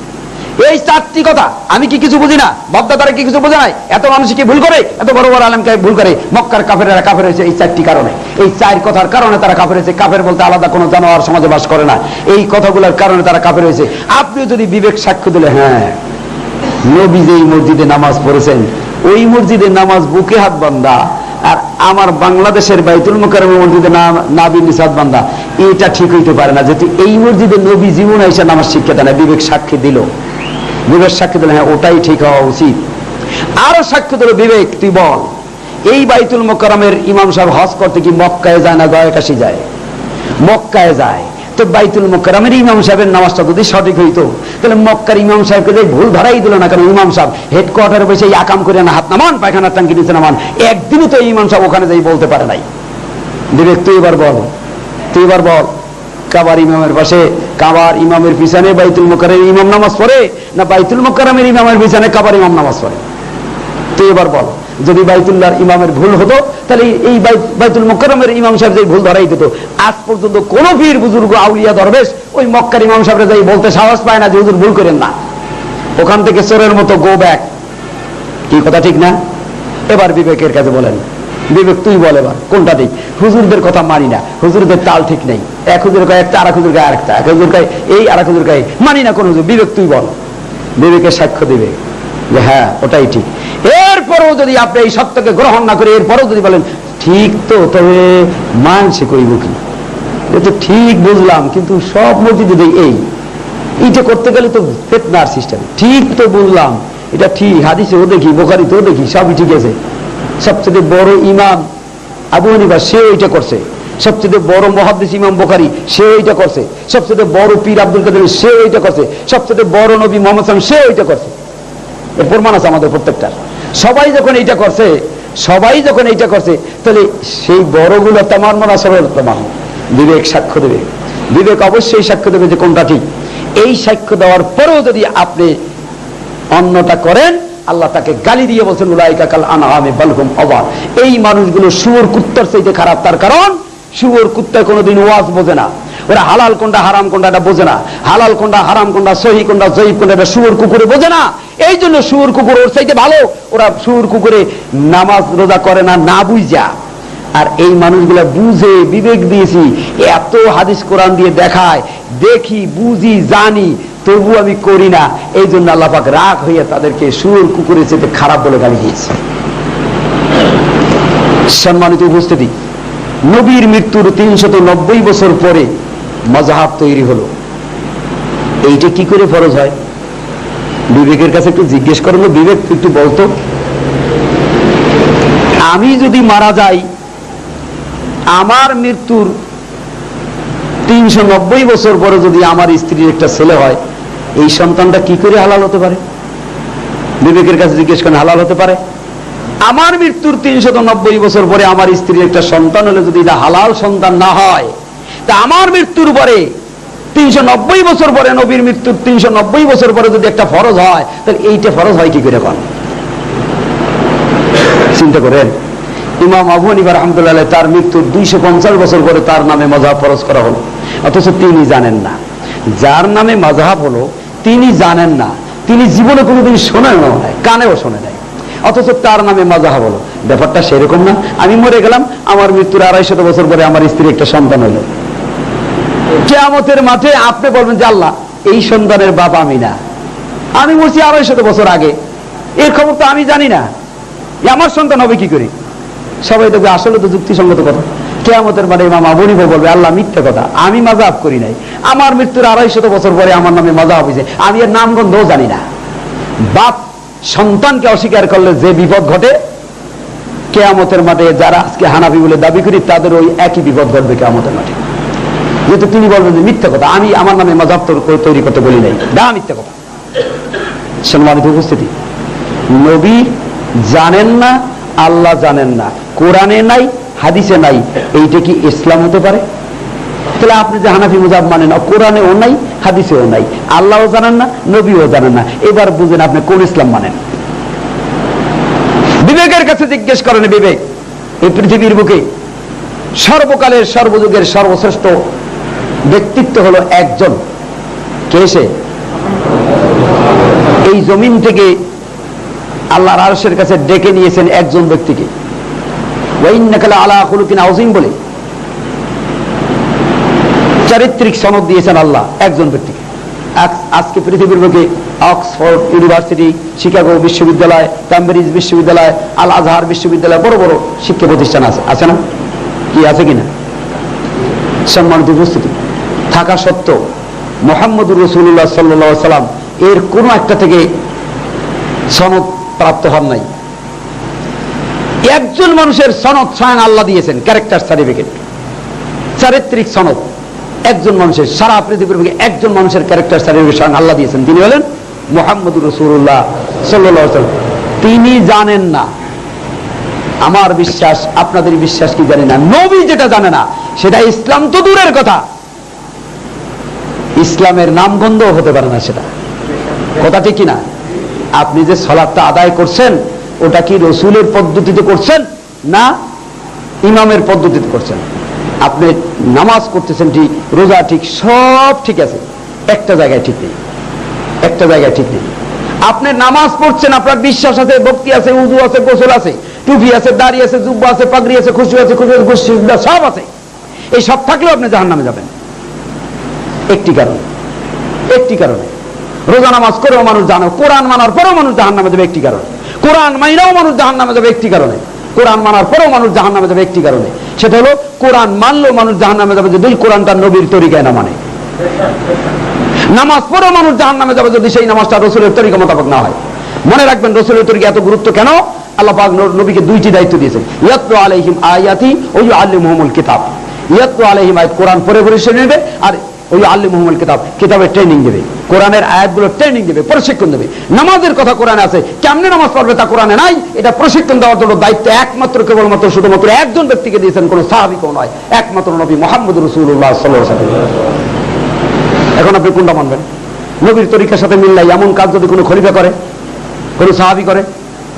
এই 4টি কথা, আমি কি কিছু বুঝি না, বাপদা তারা কি কিছু বোঝে নাই, এত মানুষ কি ভুল করে, এত বড় বড় আলেমকে ভুল করে, মক্কার কাফেরেরা কাফের হয়েছে এই 4টি কারণে। এই 4 কথার কারণে তারা কাফের হয়েছে। কাফের বলতে আলাদা কোনো জানোয়ার সমাজে বাস করে না। এই কথাগুলোর কারণে তারা কাফের হয়েছে। আপনিও যদি বিবেক সাক্ষ্য দিলে, হ্যাঁ নবী যেই মসজিদে নামাজ পড়েছেন, ওই মসজিদে নামাজ বুকে হাত বান্ধা, আর আমার বাংলাদেশের বাইতুল মুকাররমের মসজিদে নাবি নিসাদ বান্ধা, এটা ঠিক হইতে পারে না। যেহেতু এই মসজিদে নবী জীবন এসে নামাজ শিক্ষা দেয় না, বিবেক সাক্ষী দিল। বিবেক সাক্ষ্য দিল হ্যাঁ ওটাই ঠিক হওয়া উচিত। আরো সাক্ষ্য দিল, বিবেক তুই বল, এই বাইতুল মুকাররমের ইমাম সাহেব হজ করতে কি মক্কায় যায় না গয়া কাশি যায়? মক্কায় যায়। তো বাইতুল মুকাররমের ইমাম সাহেবের নামাজটা যদি সঠিক হইতো, তাহলে মক্কার ইমাম সাহেবকে যে ভুল ধরাই দিল না। কারণ ইমাম সাহেব হেডকোয়ার্টারে বসে এই আকাম করে না, হাত নামান, পায়খানার টাঙ্কি নিচে নামান, একদিনও তো ইমাম সাহেব ওখানে যাই বলতে পারে নাই। বিবেক তুই এবার বল, তুই এবার বল, কাবার ইমামের পাশে, কাবার ইমামের পিছনে বাইতুল মুকাররমের ইমাম নামাজ পড়ে, না বাইতুল মুকাররমের ইমামের পিছনে কাবার ইমাম নামাজ পড়ে? তুই এবার বল। যদি বাইতুল্লাহর ইমামের ভুল হতো, তাহলে এই বাইতুল মুকাররমের ইমাম সাহেব যে ভুল ধরাই দিত। আজ পর্যন্ত কোন পীর বুজুর্গ আউলিয়া দরবেশ ওই মক্কার ইমাম সাহেবরা যাই বলতে সাহস পায় না যে হুজুর ভুল করেন না। ওখান থেকে চোরের মতো গো ব্যাক। কি কথা ঠিক না? এবার বিবেকের কাছে বলেন, বিবেক তুই বল এবার কোনটা ঠিক। হুজুরদের কথা মানি না, হুজুরদের তাল ঠিক নেই। এক হুজুর গায়ে একটা, আরেক হুজুর গায়ে আরেকটা, এক হুজুর গায়ে এই, আরেক হুজুর গায়ে, মানি না কোন হুজুর। বিবেক তুই বল। বিবেকের সাক্ষ্য দিবে যে হ্যাঁ ওটাই ঠিক। এরপরেও যদি আপনি এই সত্যকে গ্রহণ না করে, এরপরেও যদি বলেন ঠিক তো, তবে মানছে করিব কি, তো ঠিক বুঝলাম, কিন্তু সব মসজিদে এইটা করতে গেলে তো ফিতনার সিস্টেম। ঠিক তো বুঝলাম, এটা ঠিক, হাদিসেও দেখি, বুখারীতেও দেখি, সবই ঠিক আছে। সবচেয়ে বড় ইমাম আবু হানিফা সে ওইটা করছে, সবচেয়ে বড় মুহাদ্দিস ইমাম বুখারী সে ওইটা করছে, সবচেয়ে বড় পীর আব্দুল কাদের সে ওইটা করছে, সবচেয়ে বড় নবী মুহাম্মদ সাল্লাল্লাহু আলাইহি ওয়াসাল্লাম সে ওইটা করছে। এর প্রমাণ আছে আমাদের প্রত্যেকটার। সবাই যখন এইটা করছে, সবাই যখন এইটা করছে, তাহলে সেই বড়গুলো তোমার মনে আসলে তোমার বিবেক সাক্ষ্য দেবে। বিবেক অবশ্যই সাক্ষ্য দেবে যে কোনটা ঠিক। এই সাক্ষ্য দেওয়ার পরেও যদি আপনি অন্যটা করেন, আল্লাহ তাকে গালি দিয়ে বলছেন উলাইকা কাল আনআমি বাল হুম আযাল। এই মানুষগুলো শুয়োর কুত্তার চাইতে খারাপ। তার কারণ শুয়োর কুত্তা কোনোদিন ওয়াজ বোঝে না। ওরা হালাল কোনটা হারাম কোনটা এটা বোঝে না। হালাল কোনটা হারাম কোনটা সহিহ কোনটা জয়ীফ কোনটা এটা শুয়োর কুকুরে বোঝে না। এই জন্য শুয়োর কুকুর ওর চাইতে ভালো। ওরা শুয়োর কুকুরে নামাজ রোজা করে না, না বুঝা। আর এই মানুষগুলা বুঝে, বিবেক দিয়েছি, এত হাদিস কোরআন দিয়ে দেখায়, দেখি, বুঝি, জানি, তবু আমি করি না। এই জন্য আল্লাহ পাক রাগ হইয়া তাদেরকে শুয়োর কুকুরের চেয়ে খারাপ বলে গালি দিয়েছে। সম্মানিত উপস্থিতি, নবীর মৃত্যুর 390 বছর পরে মাযহাব তৈরি হলো। এইটা কি করে ফরজ হয়? বিবেকের কাছে একটু জিজ্ঞেস করলো, বিবেক একটু বলতো, আমি যদি মারা যাই, আমার মৃত্যুর 390 বছর পরে যদি আমার স্ত্রীর একটা ছেলে হয়, এই সন্তানটা কি করে হালাল হতে পারে? বিবেকের কাছে জিজ্ঞেস করেন, হালাল হতে পারে? আমার মৃত্যুর 390 বছর পরে আমার স্ত্রীর একটা সন্তান হলে যদি এটা হালাল সন্তান না হয়, তা আমার মৃত্যুর পরে 390 বছর পরে, নবীর মৃত্যুর 390 বছর পরে যদি একটা ফরজ হয়, তাহলে এইটা ফরজ হয় কি করে? কোন চিন্তা করেন। ইমাম আবু হানিফা রাহমাতুল্লাহ আলাইহি তার মৃত্যুর 250 বছর পরে তার নামে মাযহাব ফরজ করা হলো, অথচ তিনি জানেন না। যার নামে মাযহাব হলো তিনি জানেন না, তিনি জীবনে কোনোদিন শোনেন না, কানেও শোনে নাই, অথচ তার নামে মাযহাব হলো। ব্যাপারটা সেরকম না? আমি মরে গেলাম, আমার মৃত্যুর 250 বছর পরে আমার স্ত্রী একটা সন্তান হলো, কিয়ামতের মাঠে আপনি বলবেন যে আল্লাহ, এই সন্তানের বাবা আমি না, আমি মরছি 250 বছর আগে, এর খবর তো আমি জানি না, আমার সন্তান হবে কি করে? সবাই দেখবে আসলে তো যুক্তিসঙ্গত কথা। কিয়ামতের মাঠে ইমাম আবু হানিফা বলবে আল্লাহ মিথ্যা কথা, আমি মাযহাব করি নাই, আমার মৃত্যুর 250 বছর পরে আমার নামে মাযহাব হয়েছে, আমি এর নাম গন্ধও জানি না। বাপ সন্তানকে অস্বীকার করলে যে বিপদ ঘটে, কিয়ামতের মাঠে যারা আজকে হানাফি বলে দাবি করি তাদের ওই একই বিপদ ঘটবে কিয়ামতের মাঠে। যেহেতু তিনি বলবেন যে মিথ্যা কথা, আমি আমার নামে মাযহাব তৈরি করতে বলি নাই, না মিথ্যা কথা। সম্মানিত উপস্থিতি, নবী জানেন না, আল্লাহ জানেন না, কোরআনে নাই, হাদিসে নাই, এইটা কি ইসলাম হতে পারে? তাহলে আপনি যে হানাফি মাযহাব মানেন, কোরআনেও নাই, হাদিসেও নাই, আল্লাহও জানেন না, নবীও জানেন না, এবার বুঝেন আপনি কোন ইসলাম মানেন। বিবেকের কাছে জিজ্ঞেস করেন, বিবেক এই পৃথিবীর বুকে সর্বকালের সর্বযুগের সর্বশ্রেষ্ঠ ব্যক্তিত্ব হলো একজন, কে সে? এই জমিন থেকে আল্লাহর আরশের কাছে ডেকে নিয়েছেন একজন ব্যক্তিকে, ওয়া ইন্নাকা লাআলা খুলুকিন আযীম বলে চারিত্রিক সনদ দিয়েছেন আল্লাহ একজন ব্যক্তিকে। আজকে পৃথিবীর বুকে অক্সফোর্ড ইউনিভার্সিটি, শিকাগো বিশ্ববিদ্যালয়, ক্যামব্রিজ বিশ্ববিদ্যালয়, আল আজহার বিশ্ববিদ্যালয়, বড় বড় শিক্ষা প্রতিষ্ঠান আছে, আছে না? কি আছে কিনা? সম্মানিত উপস্থিতি, থাকা সত্ত্বেও মুহাম্মদুর রাসূলুল্লাহ সাল্লাল্লাহু আলাইহি সাল্লাম এর কোন একটা থেকে সনদ প্রাপ্ত হন নাই। একজন মানুষের সনদ স্বয়ং আল্লাহ দিয়েছেন, ক্যারেক্টার সার্টিফিকেট, চারিত্রিক সনদ একজন মানুষের, সারা পৃথিবীর বুকে একজন মানুষের ক্যারেক্টার সার্টিফিকেট স্বয়ং আল্লাহ দিয়েছেন, তিনি হলেন মুহাম্মদুর রাসূলুল্লাহ সাল্লাল্লাহু আলাইহি ওয়াসাল্লাম। তিনি জানেন না, আমার বিশ্বাস আপনাদের বিশ্বাস কি জানি না, নবী যেটা জানে না সেটা ইসলাম তো দূরের কথা, ইসলামের নামগন্ধ হতে পারে না সেটা। কথা ঠিক কিনা? আপনি যে সালাতটা আদায় করছেন ওটা কি রসুলের পদ্ধতিতে করছেন না ইমামের পদ্ধতিতে করছেন? আপনি নামাজ করতেছেন ঠিক, রোজা ঠিক, সব ঠিক আছে, একটা জায়গায় ঠিক নেই, একটা জায়গায় ঠিক নেই। আপনি নামাজ পড়ছেন, আপনার বিশ্বাস আছে, ভক্তি আছে, উযু আছে, গোসল আছে, টুপি আছে, দাড়ি আছে, জুব্বা আছে, পাগড়ি আছে, খুশি আছে, সব আছে, এই সব থাকলেও আপনি জাহান্নামে যাবেন একটি কারণে, একটি কারণে। রোজা নামাজ করেও মানুষ জানে, কোরআন মানার পরেও মানুষ জাহান্নামে যাবে একটি কারণে, কোরআন মাইনাও মানুষ জাহান্নামে যাবে একটি কারণে, কোরআন মানার পরেও মানুষ জাহান্নামে যাবে একটি কারণে, সেটা হলো কোরআন মানলেও মানুষ জাহান্নামে যাবে যদি কোরআনটা নবীর তরিকায় না মানে। নামাজ পড়েও মানুষ জাহান্নামে যাবে যদি সেই নামাজটা রাসূলের তরিকা মোতাবেক না হয়। মনে রাখবেন রাসূলের তরিকা এত গুরুত্ব কেন? আল্লাহ পাক নবীকে দুইটি দায়িত্ব দিয়েছেন, ইয়াতলু আলাইহিম আয়াতি ওয়া ইউআল্লিমুহুমুল কিতাব। ইয়াতলু আলাইহিম আয়াত, কোরআন পড়ে পড়ে শুনিয়ে নেবে, আর ওই আল্লিমুহুমুল কিতাব, কিতাবের ট্রেনিং দেবে, কোরআনের আয়াতগুলো ট্রেনিং দেবে, প্রশিক্ষণ দেবে। নামাজের কথা কোরআনে আছে, কেমনে নামাজ পড়বে তা কোরআনে নাই, এটা প্রশিক্ষণ দেওয়ার জন্য দায়িত্ব একমাত্র কেবলমাত্র শুধুমাত্র একজন ব্যক্তিকে দিয়েছেন, কোন সাহাবীকেও নয়, একমাত্র নবী মুহাম্মদুর রাসূলুল্লাহ সাল্লাল্লাহু আলাইহি ওয়াসাল্লাম। এখন আপনি কোনটা মানবেন? নবীর তরিকার সাথে মিল নাই এমন কাজ যদি কোনো খলিফা করে, কোন সাহাবী করে,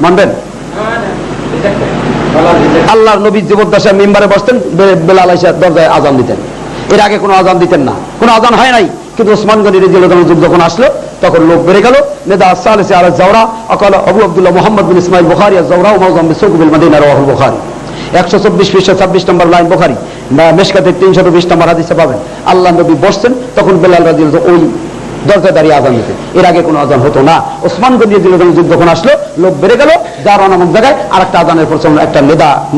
মানবেন? আল্লাহর নবী জীবদ্দশায় মিম্বারে বসতেন, বেলাল এসে দরজায় আযান দিতেন, এর আগে কোনো আযান দিতেন না, কোনো আযান হয় নাই। কিন্তু ওসমান গনি রাদিয়াল্লাহু আনহু যুদ্ধ যখন আসলো তখন লোক বেড়ে গেল, নেদা সালিসে আলা জাওরা আকাল আবু আব্দুল্লাহ মুহাম্মদ বিন ইসমাইল বুখারী আজ-জাওরা ওয়া মাওজাম বিসুকুল মদিনা রাওয়াহুল বুখারী, 124 পৃষ্ঠা 26 নম্বর লাইন বুখারী, মেশকাতের 320 নম্বর হাদিসে পাবেন। আল্লাহ নবী বসছেন, তখন বেলাল রাদিয়াল্লাহু আনহু ওই দরজায় দাঁড়িয়ে আযান দিতেন, এর আগে কোনো আযান হতো না। ওসমান গনি রাদিয়াল্লাহু আনহু যুদ্ধ যখন আসলো লোক বেড়ে গেল, জাওরা নামক জায়গায় আরেকটা আযানের প্রচলন, একটা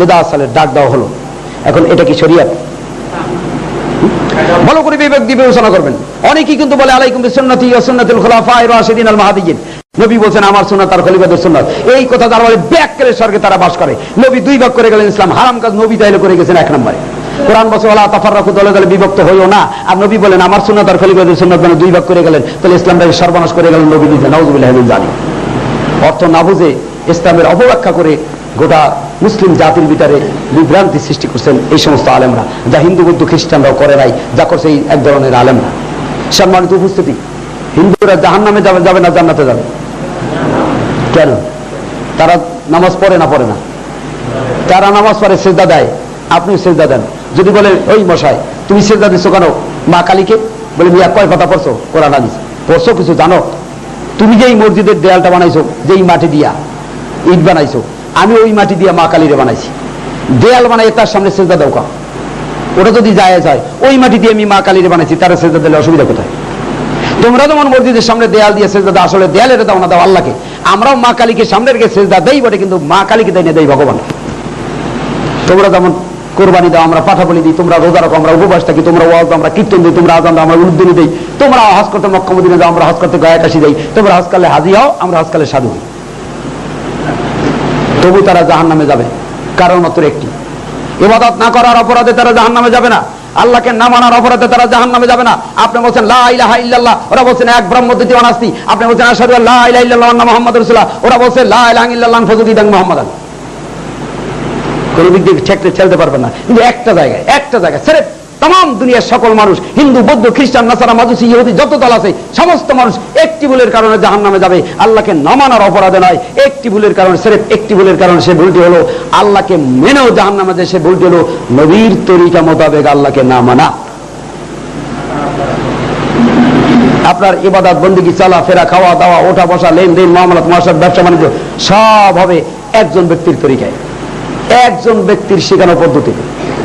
নেদা সালের ডাক দেওয়া হলো। এখন এটা কি শরীয়ত? ভালো করে বিবেক দিয়ে বিবেচনা করবেন। অনেকেই কিন্তু বলে আলাইকুম বিসুন্নতি ওয়া সুন্নাতিল খুলাফায়ে রাশিদিন আল মাহদিয়িন, নবী বলেন আমার সুন্নাত আর খলিফাদের সুন্নাত, এই কথা যারা বলে ব্যাককেলের স্বর্গে তারা বাস করে। নবী দুই ভাগ করে গেলেন ইসলাম, হারাম কাজ নবী তাইলে করে গেছেন এক নম্বরে। কোরআন বলছে ওয়ালা তাফাররাকু, দলে দলে বিভক্ত হইও না। আর নবী বলেন আমার সুন্নাত আর খলিফাদের সুন্নাত মানে দুই ভাগ করে গেলেন, তাহলে ইসলামটাকে সর্বনাশ করে গেলেন নবী নিজে, নাউযুবিল্লাহি মিন যালিক। অর্থ না বুঝে ইসলামের অপব্যাখ্যা করে গোটা মুসলিম জাতির ভিতরে বিভ্রান্তি সৃষ্টি করছেন এই সমস্ত আলেমরা, যা হিন্দু বৌদ্ধ খ্রিস্টানরাও করে নাই, যা করছে এই এক ধরনের আলেমরা। সম্মানিত উপস্থিতি, হিন্দুরা জাহান্নামে যাবে যাবে না জান্নাতে যাবে? কেন? তারা নামাজ পড়ে না? পড়ে না। তারা নামাজ পড়ে, সেজদা দেয়, আপনিও সেজদা দেন। যদি বলে ওই মশাই তুমি সেজদা দিচ্ছ কেন মা কালীকে, বলে মিয়া কয় কথা পড়ছো, কোরআন হাদিস পড়ছো, কিছু জানো? তুমি যেই মসজিদের দেয়ালটা বানাইছো, যেই মাটি দিয়া ইট বানাইছো, আমি ওই মাটি দিয়া মা কালীরে বানাইছি, দেয়াল বানাই তার সামনে সেজদা দাও কা? ওটা যদি জায়েজ হয়, ওই মাটি দিয়ে আমি মা কালীরে বানাইছি, তারা সেজদা দিলে অসুবিধা কোথায়? তোমরা যেমন মসজিদের সামনে দেয়াল দিয়ে সেজদা দাও, আসলে দেয়ালের দাও না দাও আল্লাহকে। আমরাও মা কালীকে সামনে রেখে সেজদা দেই বটে, কিন্তু মা কালীকে দেয় না, দেই ভগবান। তোমরা যেমন কোরবানি দাও, আমরা পাঠা বলি দিই, তোমরা রোজা রাখো, আমরা উপবাস থাকি, তোমরা ওয়াজ, আমরা কীর্তন দিই, তোমরা আজান দাও, আমরা উদ্দিনী দিই, তোমরা হজ করতে মক্কা মদিনা দাও, আমরা হজ করতে গয়া কাশি দেই, তোমরা হজকালে হাজি হও, আমরা হজকালে সাধু হই। তবু তারা জাহান্নামে যাবে, কারণ মাত্র একটি, ইবাদত না করার অপরাধে তারা জাহান্নামে যাবে না, আল্লাহকে না মানার অপরাধে তারা জাহান্নামে যাবে না। আপনি বলছেন লা ইলাহা ইল্লাল্লাহ, ওরা বলছেন এক ব্রহ্ম দ্বিতীয় নাস্তি। আপনি বলছেন আশহাদু আল্লা ইলাহা ইল্লাল্লাহ ওয়া আন্না মুহাম্মাদুর রাসূলুল্লাহ, ওরা বলছে লা ইলাহা ইল্লাল্লাহ ফাযুদিদান মুহাম্মাদান। কোনো দিক দিয়ে ঠেকতে ঠেলতে পারবেন না। কিন্তু একটা জায়গায় ছেড়ে তাম দুনিয়ার সকল মানুষ, হিন্দু বৌদ্ধ খ্রিস্টান নাসারা মাজুসি ইহুদি যত দল আছে, সমস্ত মানুষ একটি ভুলের কারণে জাহান্নামে যাবে, আল্লাহকে না মানার অপরাধে নয়। একটি ভুলের কারণে, সেরেফ একটি ভুলের কারণে, সে ভুলটি হলো আল্লাহকে মেনেও জাহান্নামে যায়, সে ভুলটি হলো নবীর তরিকা মোতাবেক আল্লাহকে না মানা। আপনার ইবাদত বন্দেগী, চলা ফেরা, খাওয়া দাওয়া, ওঠা বসা, লেনদেন, মামলাত মাসাদ, ব্যবসা বাণিজ্য সব হবে একজন ব্যক্তির তরিকায়, একজন ব্যক্তির শেখানো পদ্ধতি,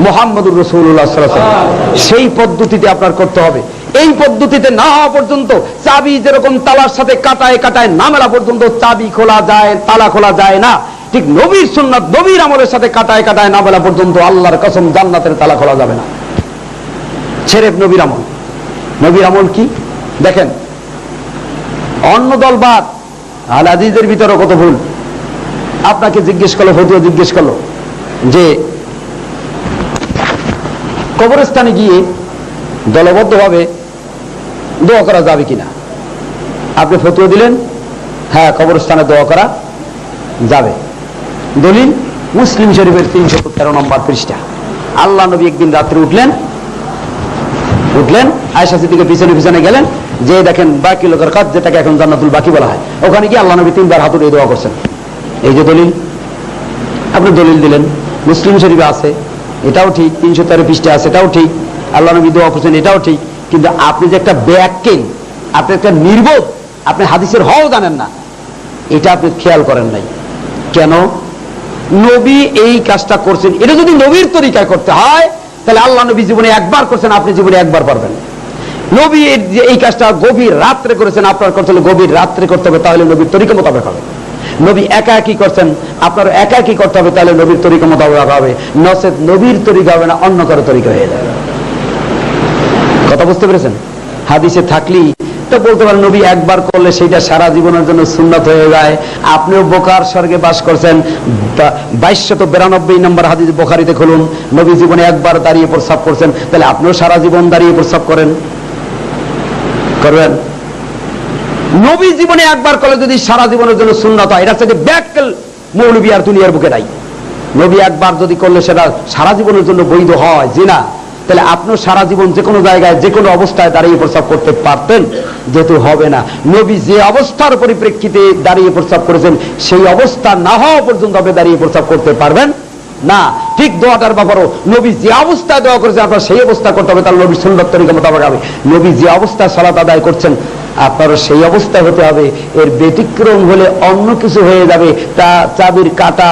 মুহাম্মদুর রাসূলুল্লাহ সাল্লাল্লাহু আলাইহি ওয়াসাল্লাম। সেই পদ্ধতিতে আপনার করতে হবে। এই পদ্ধতিতে না হওয়া পর্যন্ত, চাবি যেরকম তালার সাথে কাটায় কাটায় না মেলা পর্যন্ত চাবি খোলা যায়, তালা খোলা যায় না, ঠিক নবীর সুন্নাত, নবীর আমলের সাথে কাটায় কাটায় না মেলা পর্যন্ত আল্লাহর কসম জান্নাতের তালা খোলা যাবে না। ছেড়ে নবীর আমল। নবীর আমল কি দেখেন, অন্য দল বাদ, আল হাদিসের ভিতরে কত ভুল। আপনাকে জিজ্ঞেস করলো, ফতুয়া জিজ্ঞেস করলো যে কবরস্থানে গিয়ে দলবদ্ধভাবে দোয়া করা যাবে কিনা। আপনি ফতুয়া দিলেন হ্যাঁ কবরস্থানে দোয়া করা যাবে। দলিল মুসলিম শরীফের 313 নম্বর পৃষ্ঠা। আল্লাহ নবী একদিন রাত্রে উঠলেন, আয়েশা সিদ্দিকের পিছনে পিছনে গেলেন, যে দেখেন বাকি লোকের কাজ, যেটাকে এখন জান্নাতুল বাকি বলা হয়, ওখানে গিয়ে আল্লাহ নবী 3 বার হাত উঠিয়ে দোয়া করছেন। এই যে দলিল, আপনি দলিল দিলেন, মুসলিম শরীফে আছে, এটাও ঠিক, 313 পৃষ্ঠা আছে, এটাও ঠিক, আল্লাহ নবী দোয়া করছেন, এটাও ঠিক। কিন্তু আপনি যে একটা ব্যাককেল, আপনি একটা নির্বোধ, আপনি হাদিসের হও জানেন না, এটা আপনি খেয়াল করেন নাই। কেন? নবী এই কাজটা করছেন, এটা যদি নবীর তরিকায় করতে হয় তাহলে আল্লাহ নবী জীবনে একবার করছেন, আপনি জীবনে একবার পারবেন। নবী এই কাজটা গভীর রাত্রে করেছেন, আপনার করতে হলে গভীর রাত্রে করতে হবে, তাহলে নবীর তরিকা মোতাবেক হবে। নবী একা একই করছেন, আপনার একা একই করতে হবে, তাহলে নবীর তরিকা মোতাবেক হবে। নচেত নবীর তরিকা হবে না, অন্য কারো তরিকা হয়ে যাবে। কথা বুঝতে পেরেছেন? হাদিসে থাকলেই তো বলতে পারেন নবী একবার করলে সেটা সারা জীবনের জন্য সুন্নাত হয়ে যায়। আপনিও বোকার স্বর্গে বাস করছেন, 2292 নম্বর হাদিস বুখারীতে খুলুন, নবী জীবনে একবার দাঁড়িয়ে প্রস্রাব করছেন, তাহলে আপনিও সারা জীবন দাঁড়িয়ে প্রস্রাব করবেন? নবী জীবনে একবার করলে যদি সারা জীবনের জন্য সুন্নাত হয়, এটা হচ্ছে ব্যাককেল মৌলবী আর দুনিয়ার বুকে নাই। নবী একবার যদি করলে সেটা সারা জীবনের জন্য বৈধ হয় জিনা, তাহলে আপনিও সারা জীবন যে কোনো জায়গায় যে কোনো অবস্থায় দাঁড়িয়ে প্রস্রাব করতে পারতেন, যেহেতু হবে না। নবী যে অবস্থার পরিপ্রেক্ষিতে দাঁড়িয়ে প্রস্রাব করেছেন, সেই অবস্থা না হওয়া পর্যন্ত আপনি দাঁড়িয়ে প্রস্রাব করতে পারবেন না। ঠিক দোয়াটার ব্যাপারও নবী যে অবস্থায় দোয়া করেছেন, আপনার সেই অবস্থা করতে হবে, তাহলে নবীর সুন্নাত তরিকা মোতাবেক হবে। নবী যে অবস্থায় সালাত আদায় করছেন, আপনারও সেই অবস্থায় হতে হবে। এর ব্যতিক্রম হলে অন্য কিছু হয়ে যাবে, তা চাবির কাটা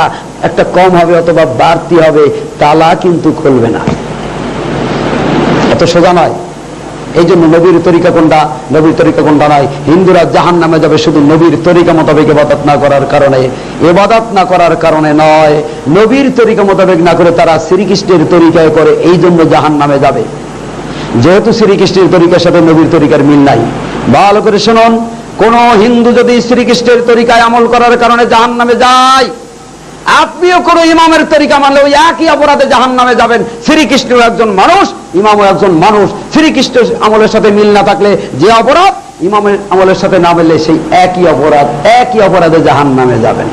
একটা কম হবে অথবা বাড়তি হবে, তালা কিন্তু খুলবে না। এত সোজা নয়। এই জন্য নবীর তরিকা কোনটা, নবীর তরিকা কোনটা নয়। হিন্দুরা জাহান্নামে যাবে শুধু নবীর তরিকা মোতাবেক ইবাদত না করার কারণে, ইবাদত না করার কারণে নয়, নবীর তরিকা মোতাবেক না করে তারা শ্রীকৃষ্ণের তরিকায় করে, এই জন্য জাহান্নামে যাবে। যেহেতু শ্রীকৃষ্ণের তরিকার সাথে নবীর তরিকার মিল নাই। ভালো করে শুনুন, কোন হিন্দু যদি শ্রীকৃষ্ণের তরিকায় আমল করার কারণে জাহান্নামে যায়, আপনিও কোনো ইমামের তরিকা মানলে ওই একই অপরাধে জাহান্নামে যাবেন। শ্রীকৃষ্ণ একজন মানুষ, ইমামও একজন মানুষ। শ্রীকৃষ্ণ আমলের সাথে মিল না থাকলে যে অপরাধ, ইমামের আমলের সাথে না মিললে সেই একই অপরাধে জাহান্নামে যাবেন।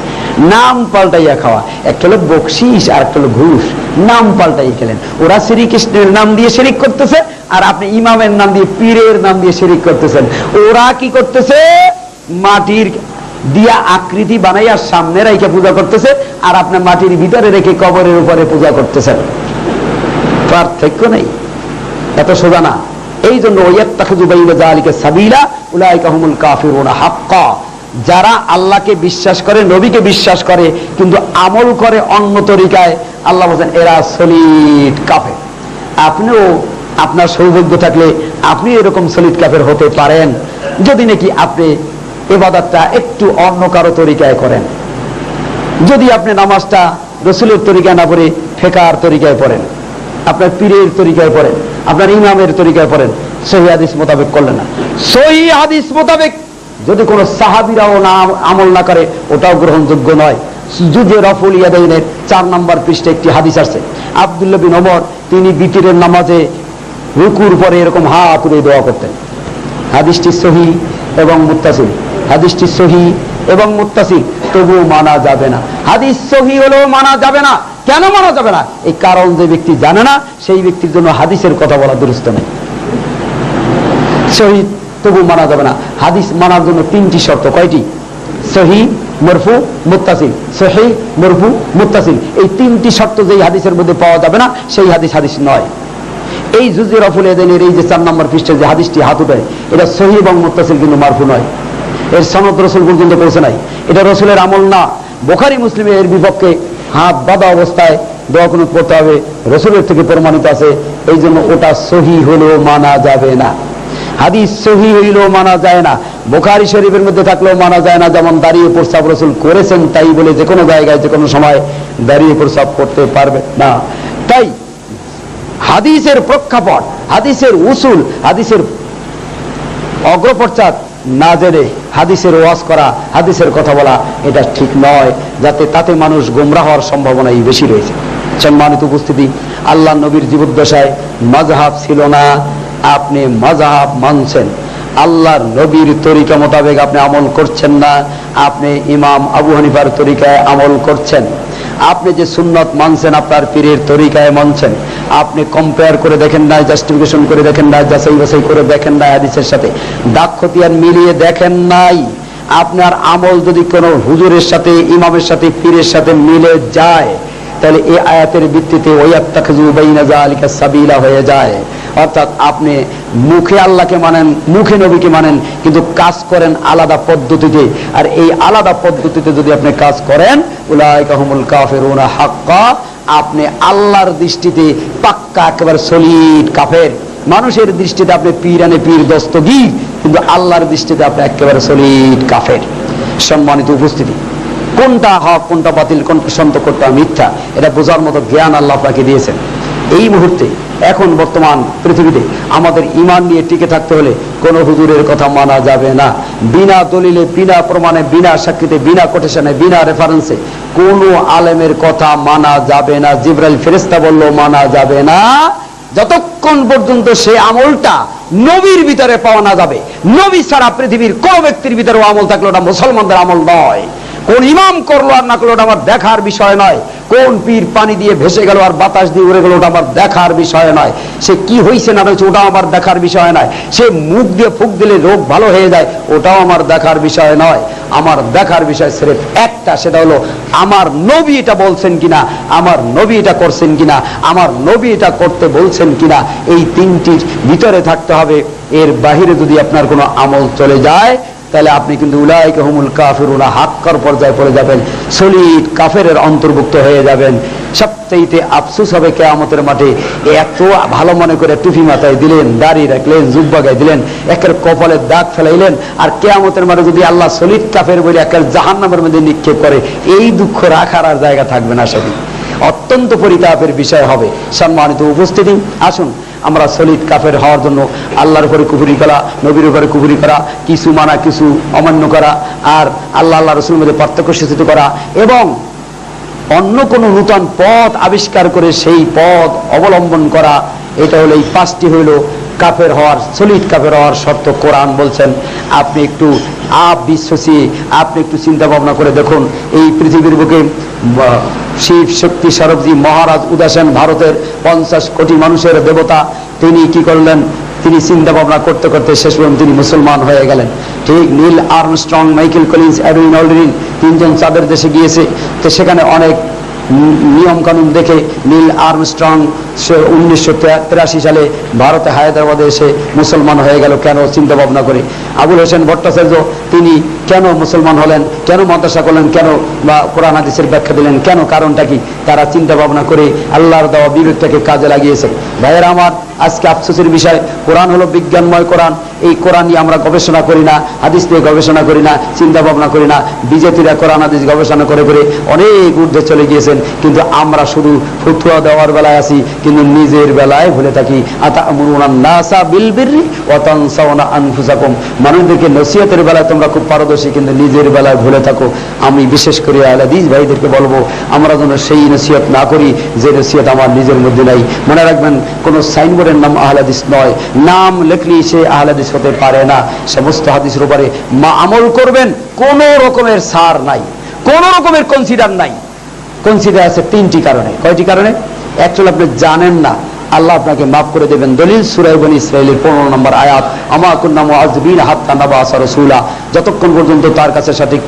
নাম পাল্টাইয়া খাওয়া, একটা হলো বকশিস আর একটা হলো ঘুষ, নাম পাল্টাই খেলেন। ওরা শ্রীকৃষ্ণের নাম দিয়ে শিরিক করতেছে, আর আপনি ইমামের নাম দিয়ে, পীরের নাম দিয়ে শিরিক করতেছেন। ওরা কি করতেছে? মাটির দিয়া আকৃতি বানাইয়া সামনে রেখে পূজা করতেছে, আর আপনি মাটির ভিতরে রেখে কবরের উপরে পূজা করতেছেন। পার্থক্য নেই, এত সোজা না। এই জন্য ওয়াত্তাখিযু বাইনা যালিকা সাবিলা উলাইকা হুমুল কাফিরুনা হাক্কা। যারা আল্লাহকে বিশ্বাস করে, নবীকে বিশ্বাস করে, কিন্তু আমল করে অন্য তরিকায়, আল্লাহ বলেন এরা সলিড কাফের। আপনিও আপনার সৌভাগ্য থাকলে আপনি এরকম সলিড কাফের হতে পারেন, যদি নাকি আপনি ইবাদতটা একটু অন্য কারো তরিকায় করেন। যদি আপনি নামাজটা রসুলের তরিকায় না পড়ে ফেকার তরিকায় পড়েন, আপনার পীরের তরিকায় পড়েন, আপনার ইমামের তরিকায় পড়েন, সহিহ হাদিস মোতাবেক করলেন না। সহিহ হাদিস মোতাবেক যদি কোনো সাহাবীরাও না আমল না করে, ওটাও গ্রহণযোগ্য নয়। যুগে রফুল ইয়াদাইনের 4 নম্বর পৃষ্ঠে একটি হাদিস আছে। আব্দুল্লাহ বিন ওমর তিনি বিতিরের নামাজে রুকুর পরে এরকম হাত তুলে দোয়া করতেন। হাদিসটি সহিহ এবং মুত্তাসিল, হাদিসটি সহিহ এবং মুত্তাসিল, তবুও মানা যাবে না। হাদিস সহিহ হলেও মানা যাবে না। কেন মানা যাবে না? এই কারণ যে ব্যক্তি জানে না, সেই ব্যক্তির জন্য হাদিসের কথা বলা দুরূস্ত নেই। সহিহ তবু মানা যাবে না। হাদিস মানার জন্য 3টি শর্ত। কয়টি? সহিহ, মরফু, মুত্তাসিল। সহিহ, মরফু, মুত্তাসিল, এই 3টি শর্ত যেই হাদিসের মধ্যে পাওয়া যাবে না, সেই হাদিস হাদিস নয়। এই জুজে রফুল ইয়াদাইনের এই যে 4 নম্বর পৃষ্ঠে যে হাদিসটি হাত উঠায়, এটা সহিহ এবং মুত্তাসিল, কিন্তু মারফু নয়। এর সনদ রসুল পর্যন্ত পৌঁছে নাই। এটা রসুলের আমল না। বুখারী মুসলিমে এর বিপক্ষে হাত বাঁধা অবস্থায় দোয়া কুনুত পড়তে হবে, রসুলের থেকে প্রমাণিত আছে। এই জন্য ওটা সহিহ হলেও মানা যাবে না। হাদিস সহিহ হইলেও মানা যায় না, বুখারী শরীফের মধ্যে থাকলেও মানা যায় না। যেমন দাঁড়িয়ে প্রস্রাব রসুল করেছেন, তাই বলে যে কোনো জায়গায় যে কোনো সময় দাঁড়িয়ে প্রস্রাব করতে পারবে না। তাই হাদিসের প্রেক্ষাপট, হাদিসের উসুল, হাদিসের অগ্রপশ্চাৎ না জেনে হাদিসের ওয়াজ করা, হাদিসের কথা বলা, এটা ঠিক নয়। যাতে তাতে মানুষ গোমরাহ হওয়ার সম্ভাবনাই বেশি রয়েছে। সম্মানিত উপস্থিতি, আল্লাহ নবীর জীবদ্দশায় মাযহাব ছিল না, আপনি মাযহাব মানছেন। আল্লাহর নবীর তরিকা মোতাবেক আপনি আমল করছেন না, আপনি ইমাম আবু হানিফার তরিকায় আমল করছেন। আপনি যে সুন্নত মানছেন, আপনার পীরের তরিকায় মানছেন। আপনি কম্পেয়ার করে দেখেন না, জাস্টিফিকেশন করে দেখেন না, যাচাই বাছাই করে দেখেন না, হাদিসের সাথে দাগ খতিয়ান মিলিয়ে দেখেন নাই। আপনার আমল যদি কোনো হুজুরের সাথে, ইমামের সাথে, পীরের সাথে মিলে যায়, তাহলে এই আয়াতের ভিত্তিতে ওয়াত্তাখিযু বাইনা যালিকা সাবিলা হয়ে যায়। অর্থাৎ আপনি মুখে আল্লাহকে মানেন, মুখে নবীকে মানেন, কিন্তু কাজ করেন আলাদা পদ্ধতিতে। আর এই আলাদা পদ্ধতিতে যদি আপনি কাজ করেন, উলাইকা হুমুল কাফিরুনা হাক্কা, আপনি আল্লাহর দৃষ্টিতে পাক্কা একেবারে সলিড কাফের। মানুষের দৃষ্টিতে আপনি পীর আনে পীর দস্তগীর, কিন্তু আল্লাহর দৃষ্টিতে আপনি একেবারে সলিড কাফের। সম্মানিত উপস্থিতি, কোনটা হক, কোনটা বাতিল, কোনটা সত্য, কোনটা মিথ্যা, এটা বোঝার মতো জ্ঞান আল্লাহ আপনাকে দিয়েছেন। এই মুহূর্তে এখন বর্তমান পৃথিবীতে আমাদের ঈমান নিয়ে টিকে থাকতে হলে কোনো হুজুরের কথা মানা যাবে না। বিনা দলিলে, বিনা প্রমাণে, বিনা সাক্ষীতে, বিনা কোটেশনে, বিনা রেফারেন্সে কোনো আলেমের কথা মানা যাবে না। জিবরাইল ফেরেশতা বললেও মানা যাবে না, যতক্ষণ পর্যন্ত সে আমলটা নবীর ভিতরে পাওয়া না যাবে। নবী ছাড়া পৃথিবীর কোন ব্যক্তির ভিতরে আমল থাকলে ওটা মুসলমানদের আমল নয়। কোন ইমাম করলো আর না করলো ওটা আমার দেখার বিষয় নয়। কোন পীর পানি দিয়ে ভেসে গেল আর বাতাস দিয়ে উড়ে গেল ওটা আমার দেখার বিষয় নয়। সে কি হয়েছে না হয়েছে ওটাও আমার দেখার বিষয় নয়। সে মুখ দিয়ে ফুঁক দিলে রোগ ভালো হয়ে যায়, ওটাও আমার দেখার বিষয় নয়। আমার দেখার বিষয় সির্ফ একটা, সেটা হলো আমার নবী এটা বলছেন কিনা, আমার নবী এটা করছেন কিনা, আমার নবী এটা করতে বলছেন কিনা। এই 3টির ভিতরে থাকতে হবে। এর বাহিরে যদি আপনার কোনো আমল চলে যায়, তাহলে আপনি কিন্তু উলাইকা হুমুল কাফিরুনা হাক্কার পর্যায়ে পড়ে যাবেন, সলিড কাফেরের অন্তর্ভুক্ত হয়ে যাবেন। সবচেয়ে আফসোস হবে কিয়ামতের মাঠে, এত ভালো মনে করে টুপি মাথায় দিলেন, দাড়ি রাখলেন, জুব্বা গায়ে দিলেন, একের কপালে দাগ ফেলাইলেন, আর কিয়ামতের মাঠে যদি আল্লাহ সলিড কাফের বলে একের জাহান্নামের মধ্যে নিক্ষেপ করে, এই দুঃখ রাখার আর জায়গা থাকবে না। সেদিন অত্যন্ত পরিতাপের বিষয় হবে। সম্মানিত উপস্থিতি, আসুন আমরা সলিড কাফের হওয়ার জন্য আল্লাহর উপরে কুফরি করা, নবীর উপরে কুফরি করা, কিছু মানা কিছু অমান্য করা, আর আল্লাহ আল্লাহ রসুলের মধ্যে পার্থক্য সূচিত করা, এবং অন্য কোনো নূতন পথ আবিষ্কার করে সেই পথ অবলম্বন করা, এটা হলো এই 5টি হইল কাফের হওয়ার, সলিড কাফের হওয়ার শর্ত। কোরআন বলছেন আপনি একটু বিশ্বাসী, আপনি একটু চিন্তা ভাবনা করে দেখুন, এই পৃথিবীর বুকে শিব শক্তি স্বরূপজি মহারাজ উদাসেন, ভারতের 50 কোটি মানুষের দেবতা, তিনি কি করলেন? তিনি চিন্তা ভাবনা করতে করতে শেষ পর্যন্ত তিনি মুসলমান হয়ে গেলেন। ঠিক Neil Armstrong, Michael Collins, Edwin Aldrin 3জন চাঁদের দেশে গিয়েছে, তো সেখানে অনেক নিয়ম কানুন দেখে নীল আর্মস্ট্রং 1983 সালে ভারতে হায়দ্রাবাদে এসে মুসলমান হয়ে গেল। কেন? চিন্তা ভাবনা করে। আবুল হোসেন ভট্টাচার্য তিনি কেন মুসলমান হলেন, কেন মাদ্রাসা করলেন, কেন বা কোরআন হাদিসের ব্যাখ্যা দিলেন, কেন? কারণটা কি? তারা চিন্তা ভাবনা করে আল্লাহর দেওয়া বিবেকটাকে কাজে লাগিয়েছে। ভাইয়েরা আমার, আজকে আফসোসের বিষয়, কোরআন হলো বিজ্ঞানময় কোরআন। এই কোরআন নিয়ে আমরা গবেষণা করি না, হাদিস নিয়ে গবেষণা করি না, চিন্তা ভাবনা করি না। বিজেপিরা কোরআন হাদিস গবেষণা করে করে অনেক ঊর্ধ্বে চলে গিয়েছেন, কিন্তু আমরা শুধু ফতুয়া দেওয়ার বেলায় আছি, কিন্তু নিজের বেলায় ভুলে থাকি। আতা'মুরুনান নাসা বিল বিররি ওয়া তানসাউনা আনফুসাকুম, মানুষদেরকে নসিহতের বেলায় তোমরা খুব পারদর্শী, কিন্তু নিজের বেলায় ভুলে থাকো। আমি বিশেষ করে আহলে হাদিস ভাইদেরকে বলবো, আমরা যেন সেই নসিহত না করি যে নসিহত আমার নিজের মধ্যে নাই। মনে রাখবেন, কোনো সাইনবোর্ডের নাম আহলে হাদিস নয়, নাম লেখলেই সে আহলে হাদিস হতে পারে না। সমস্ত হাদিসের উপরে আমল করবেন, কোন রকমের সার নাই, কোন রকমের কনসিডার নাই। কনসিডার আছে 3টি কারণে। কয়টি কারণে? অ্যাকচুয়ালি আপনি জানেন না, আল্লাহ আপনাকে মাফ করে দেবেন। দলিল সূরা বনী ইসরাঈলের 15 নম্বর আয়াত, আমা কুন্না মুআযিবিনা হাত্তা নাবআসা রাসূলা, যতক্ষণ পর্যন্ত তার কাছে সঠিক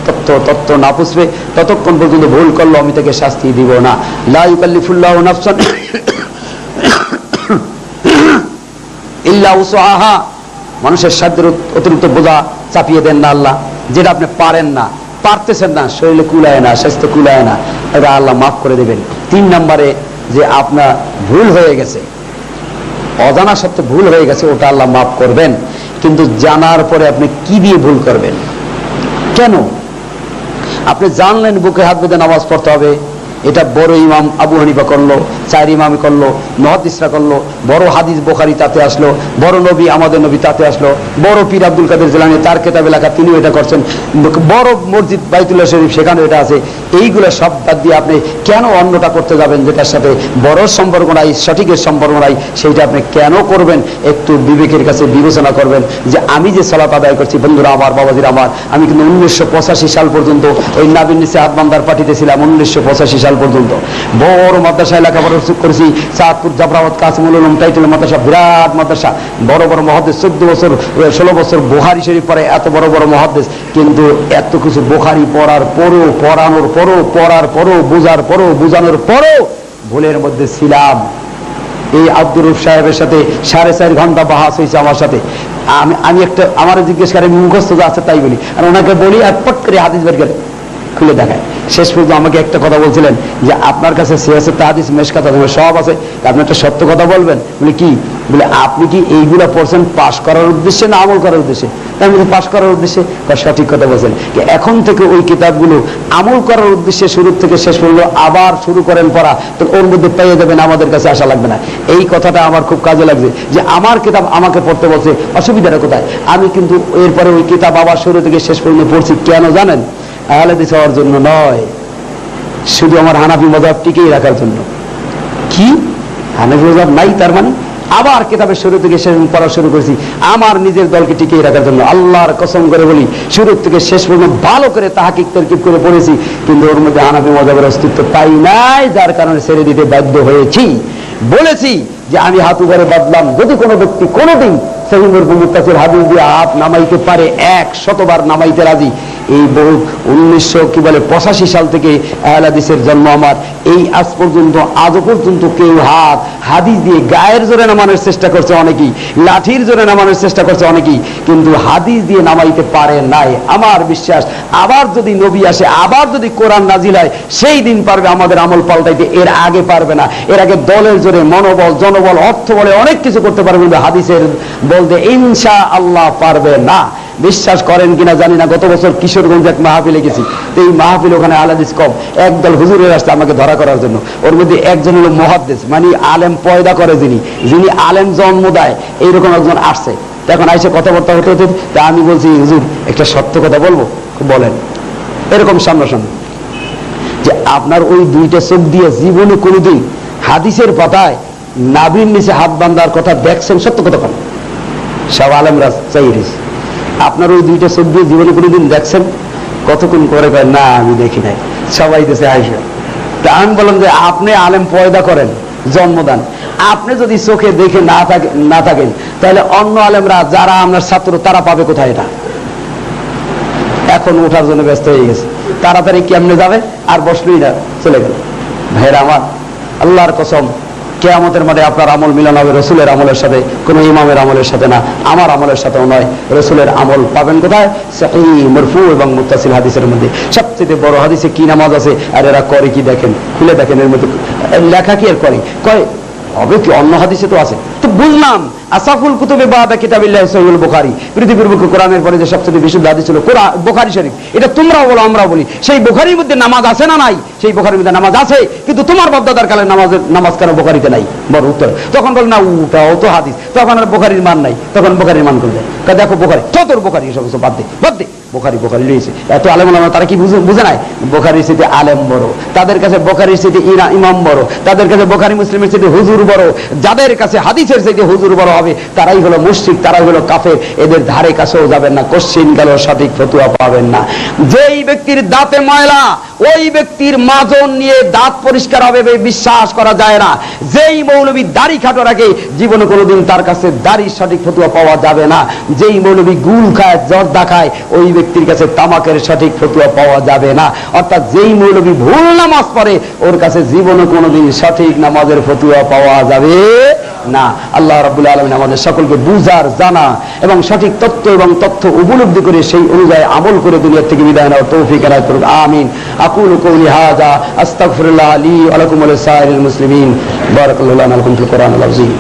তথ্য না পৌঁছবে ততক্ষণ পর্যন্ত ভুল করলো আমি তাকে শাস্তি দিব না। লা ইউকাল্লিফুল্লাহু নাফসান ইল্লা উসআহা, মানুষের সাধ্যের অতিরিক্ত বোঝা চাপিয়ে দেন না আল্লাহ। যেটা আপনি পারেন না, পারতেছেন না, শরীরে কুলায় না, স্বাস্থ্য কুলায় না, এটা আল্লাহ মাফ করে দেবেন। 3 নম্বরে যে আপনার ভুল হয়ে গেছে, অজানা সত্ত্বে ভুল হয়ে গেছে, ওটা আল্লাহ মাফ করবেন। কিন্তু জানার পরে আপনি কি দিয়ে ভুল করবেন? কেন? আপনি জানলেন বুকে হাত বেঁধে নামাজ পড়তে হবে, এটা বড় ইমাম আবু হানিফা করলো, 4 ইমামই করলো, মুহাদ্দিসরা করলো, বড় হাদিস বুখারী তাতে আসলো, বড় নবী আমাদের নবী তাতে আসলো, বড় পীর আব্দুল কাদের জিলানী তার কিতাবে লেখা তিনিও এটা করছেন, বড় মসজিদ বাইতুল্লাহ শরীফ সেখানে এটা আছে। এইগুলো সব বাদ দিয়ে আপনি কেন অন্যটা করতে যাবেন যেটার সাথে বড় সম্পর্ক নাই, সঠিকের সম্পর্ক নাই? সেইটা আপনি কেন করবেন? একটু বিবেকের কাছে বিবেচনা করবেন যে আমি যে সালাত আদায় করছি, বন্ধুরা আমার, বাবাজির আমার, আমি কিন্তু 1985 সাল পর্যন্ত ওই নাবিন নিসা আদমানদার পার্টিতে ছিলাম। 1985 সাল পর্যন্ত বড় মাদ্রাসায় লেখাপড়া করেছি, চাঁদপুর জাফরাবাদ কাসিমুল উলুম টাইটেল মাদ্রাসা, বিরাট মাদ্রাসা, বড় বড় মুহাদ্দিস, 14 বছর 16 বছর বুখারী শরীফ পড়ে, এত বড় বড় মুহাদ্দিস। কিন্তু এত কিছু বুখারী পড়ার পরও, পড়ানোর পরও, পড়ার পরও, বোঝার পরও, বোঝানোর পরও ভুলের মধ্যে ছিলাম। এই আব্দুর রউফ সাহেবের সাথে 4.5 ঘন্টা বাহাস হয়েছে আমার সাথে। আমি একটা আমার জিজ্ঞেস করে মুখস্থ যা আছে তাই বলি, আর ওনাকে বলি আর পট করে হাদিস বের করে খুলে দেখায়। শেষ পর্যন্ত আমাকে একটা কথা বলছিলেন যে আপনার কাছে সিয়াসত হাদিস মেশকাত সব আছে, আপনি একটা সত্য কথা বলবেন। বলে কি? বলে আপনি কি এইগুলা পড়ছেন পাশ করার উদ্দেশ্যে না আমল করার উদ্দেশ্যে? আমি বলি পাশ করার উদ্দেশ্যে। সঠিক কথা বলছেন। এখন থেকে ওই কিতাবগুলো আমল করার উদ্দেশ্যে শুরু থেকে শেষ পর্যন্ত আবার শুরু করেন পড়া, তো ওর মধ্যে পেয়ে যাবেন, আমাদের কাছে আসা লাগবে না। এই কথাটা আমার খুব কাজে লাগছে যে আমার কিতাব আমাকে পড়তে বলছে, অসুবিধাটা কোথায়? আমি কিন্তু এরপরে ওই কিতাব আবার শুরু থেকে শেষ পর্যন্ত পড়ছি। কেন জানেন? আহলে হাদিস হওয়ার জন্য নয়, শুধু আমার হানাফি মাযহাব টিকিয়ে রাখার জন্য। কি হানাফি মাযহাব নাই তার মানে? আবার কিতাবের শুরু থেকে শেষ পড়া শুরু করেছি আমার নিজের দলকে টিকিয়ে রাখার জন্য। আল্লাহর কসম করে বলি, শুরু থেকে শেষ পর্যন্ত ভালো করে তাহকিক তারকিব করে পড়েছি, কিন্তু ওর মধ্যে হানাফি মাযহাবের অস্তিত্ব পাই নাই, যার কারণে ছেড়ে দিতে বাধ্য হয়েছি। বলেছি যে আমি হাত উপরে বাঁধলাম, যদি কোনো ব্যক্তি কোনোদিন সহিহ মুত্তাসিল হাদিস দিয়ে হাত নামাইতে পারে, 100 বার নামাইতে রাজি। এই বহু 1985 সাল থেকে আহলে হাদিসের জন্ম আমার, এই আজ পর্যন্ত আজও পর্যন্ত কেউ হাত হাদিস দিয়ে গায়ের জোরে নামানোর চেষ্টা করছে অনেকেই, লাঠির জোরে নামানোর চেষ্টা করছে অনেকেই, কিন্তু হাদিস দিয়ে নামাইতে পারে নাই। আমার বিশ্বাস আবার যদি নবী আসে, আবার যদি কোরআন নাজিল হয়, সেই দিন পারবে আমাদের আমল পাল্টাইতে, এর আগে পারবে না। এর আগে দলের জোরে মনোবল, জনবল, অর্থ বলে অনেক কিছু করতে পারবে, কিন্তু হাদিসের বলতে ইনশাআল্লাহ পারবে না। বিশ্বাস করেন কিনা জানি না, গত বছর কিশোরগঞ্জে এক মাহফিলে গেছি, তো এই মাহফিল ওখানে আহলে হাদিস কম, একদল হুজুরের আসছে আমাকে ধরা করার জন্য। ওর মধ্যে একজন হলো মুহাদ্দিস, মানে আলেম পয়দা করে, যিনি আলেম জন্ম দেয়, এইরকম একজন আসছে। এখন আইসে কথাবার্তা হতে হতে তা আমি বলছি, হুজুর একটা সত্য কথা বলবো, বলেন। এরকম সামনাসামনি যে আপনার ওই দুইটা চোখ দিয়ে জীবনে কোনোদিন হাদিসের পাতায় নাভির নিচে হাত বান্ধার কথা দেখছেন? সত্য কথা বলেন। সব আলেমরা চাইরিস, আপনার ওই দুইটা চোখ দিয়ে জীবনে কোনোদিন দেখছেন? কতক্ষণ করে কয় না আমি দেখি নাই, সবাই দেশে আইসা। তা আমি বললাম যে আপনি আলেম পয়দা করেন, জন্মদান, আপনি যদি চোখে দেখে না থাকেন তাহলে অন্য আলেমরা যারা আপনার ছাত্র তারা পাবে কোথায়? এটা এখন ওঠার জন্য ব্যস্ত হয়ে গেছে, তাড়াতাড়ি কেমনে যাবে, আর বসলই না, চলে গেল। ভাইরা আমার, আল্লাহর কসম, কিয়ামতের মাঠে আপনার আমল মিলন হবে রসুলের আমলের সাথে, কোনো ইমামের আমলের সাথে না, আমার আমলের সাথেও নয়। রসুলের আমল পাবেন কোথায়? সহিহ, মারফু এবং মুত্তাসিল হাদিসের মধ্যে। সবচেয়ে বড় হাদিসে কি নামাজ আছে, আর এরা করে কি দেখেন, খুলে দেখেন, এর মধ্যে লেখা কি আর করে কয় হবে কি? অন্য হাদিসে তো আছে। তো বুঝলাম আসাফুল কুতুবে বাদা কিতাবিল্লাহ সহিহুল বুখারী, পৃথিবীর বুকে কোরআনের পরে যে সবচেয়ে বিশুদ্ধ হাদিস ছিল বুখারী শরীফ। এটা তোমরাও বলো, আমরাও বলি। সেই বুখারীর মধ্যে নামাজ আছে না নাই? সেই বুখারীর মধ্যে নামাজ আছে, কিন্তু তোমার বাপদাদার কালে নামাজ কেন বুখারীতে নাই? বড় উত্তর। তখন বল না ওটাও তো হাদিস, তখন আর বুখারীর মান নাই, তখন বুখারীর মান করবে। দেখো বুখারী, তোর বুখারী সব কিছু বাদ দে, বুখারী লইছে। এত আলেম ওলামা তারা কি বুঝে নাই? বুখারীর চাইতে আলেম বড়, তাদের কাছে বুখারীর চাইতে ইমাম বড়, তাদের কাছে বুখারী মুসলিমের চাইতে হুজুর বড়। যাদের কাছে হাদিসের চাইতে হুজুর বড় হবে তারাই হলো মুশরিক, তারাই হলো কাফের। এদের ধারে কাছেও যাবেন না, কোশ্চিন গেল সঠিক ফতোয়া পাবেন না। যেই ব্যক্তির দাঁতে ময়লা, ওই ব্যক্তির মাজন নিয়ে দাঁত পরিষ্কার হবে বিশ্বাস করা যায় না। যেই মৌলবী দাড়ি খাটো রাখে, জীবনে কোনোদিন তার কাছে দাড়ির সঠিক ফতোয়া পাওয়া যাবে না। যেই মৌলবী গুল খায়, জর্দা খায়, ওই ব্যক্তির কাছে তামাকের সঠিক ফতোয়া পাওয়া যাবে না। অর্থাৎ যেই মৌলবী ভুল নামাজ পড়ে, ওর কাছে জীবনে কোনোদিন সঠিক নামাজের ফতোয়া পাওয়া যাবে না। আল্লাহ রাব্বুল আলামিন আমাদের সকলকে বুঝার, জানা এবং সঠিক তথ্য এবং তথ্য উপলব্ধি করে সেই অনুযায়ী আমল করে দুনিয়া থেকে বিদায় নেওয়ার তৌফিক এনায়েত করুন। আমিন। আকুলু কওলি হাযা আস্তাগফিরুল্লাহ লি ওয়া লাকুম ওয়া লিসাইরিল মুসলিমিন। বারাকাল্লাহু লানা ওয়া লাকুম ফিল কুরআনিল আযীম।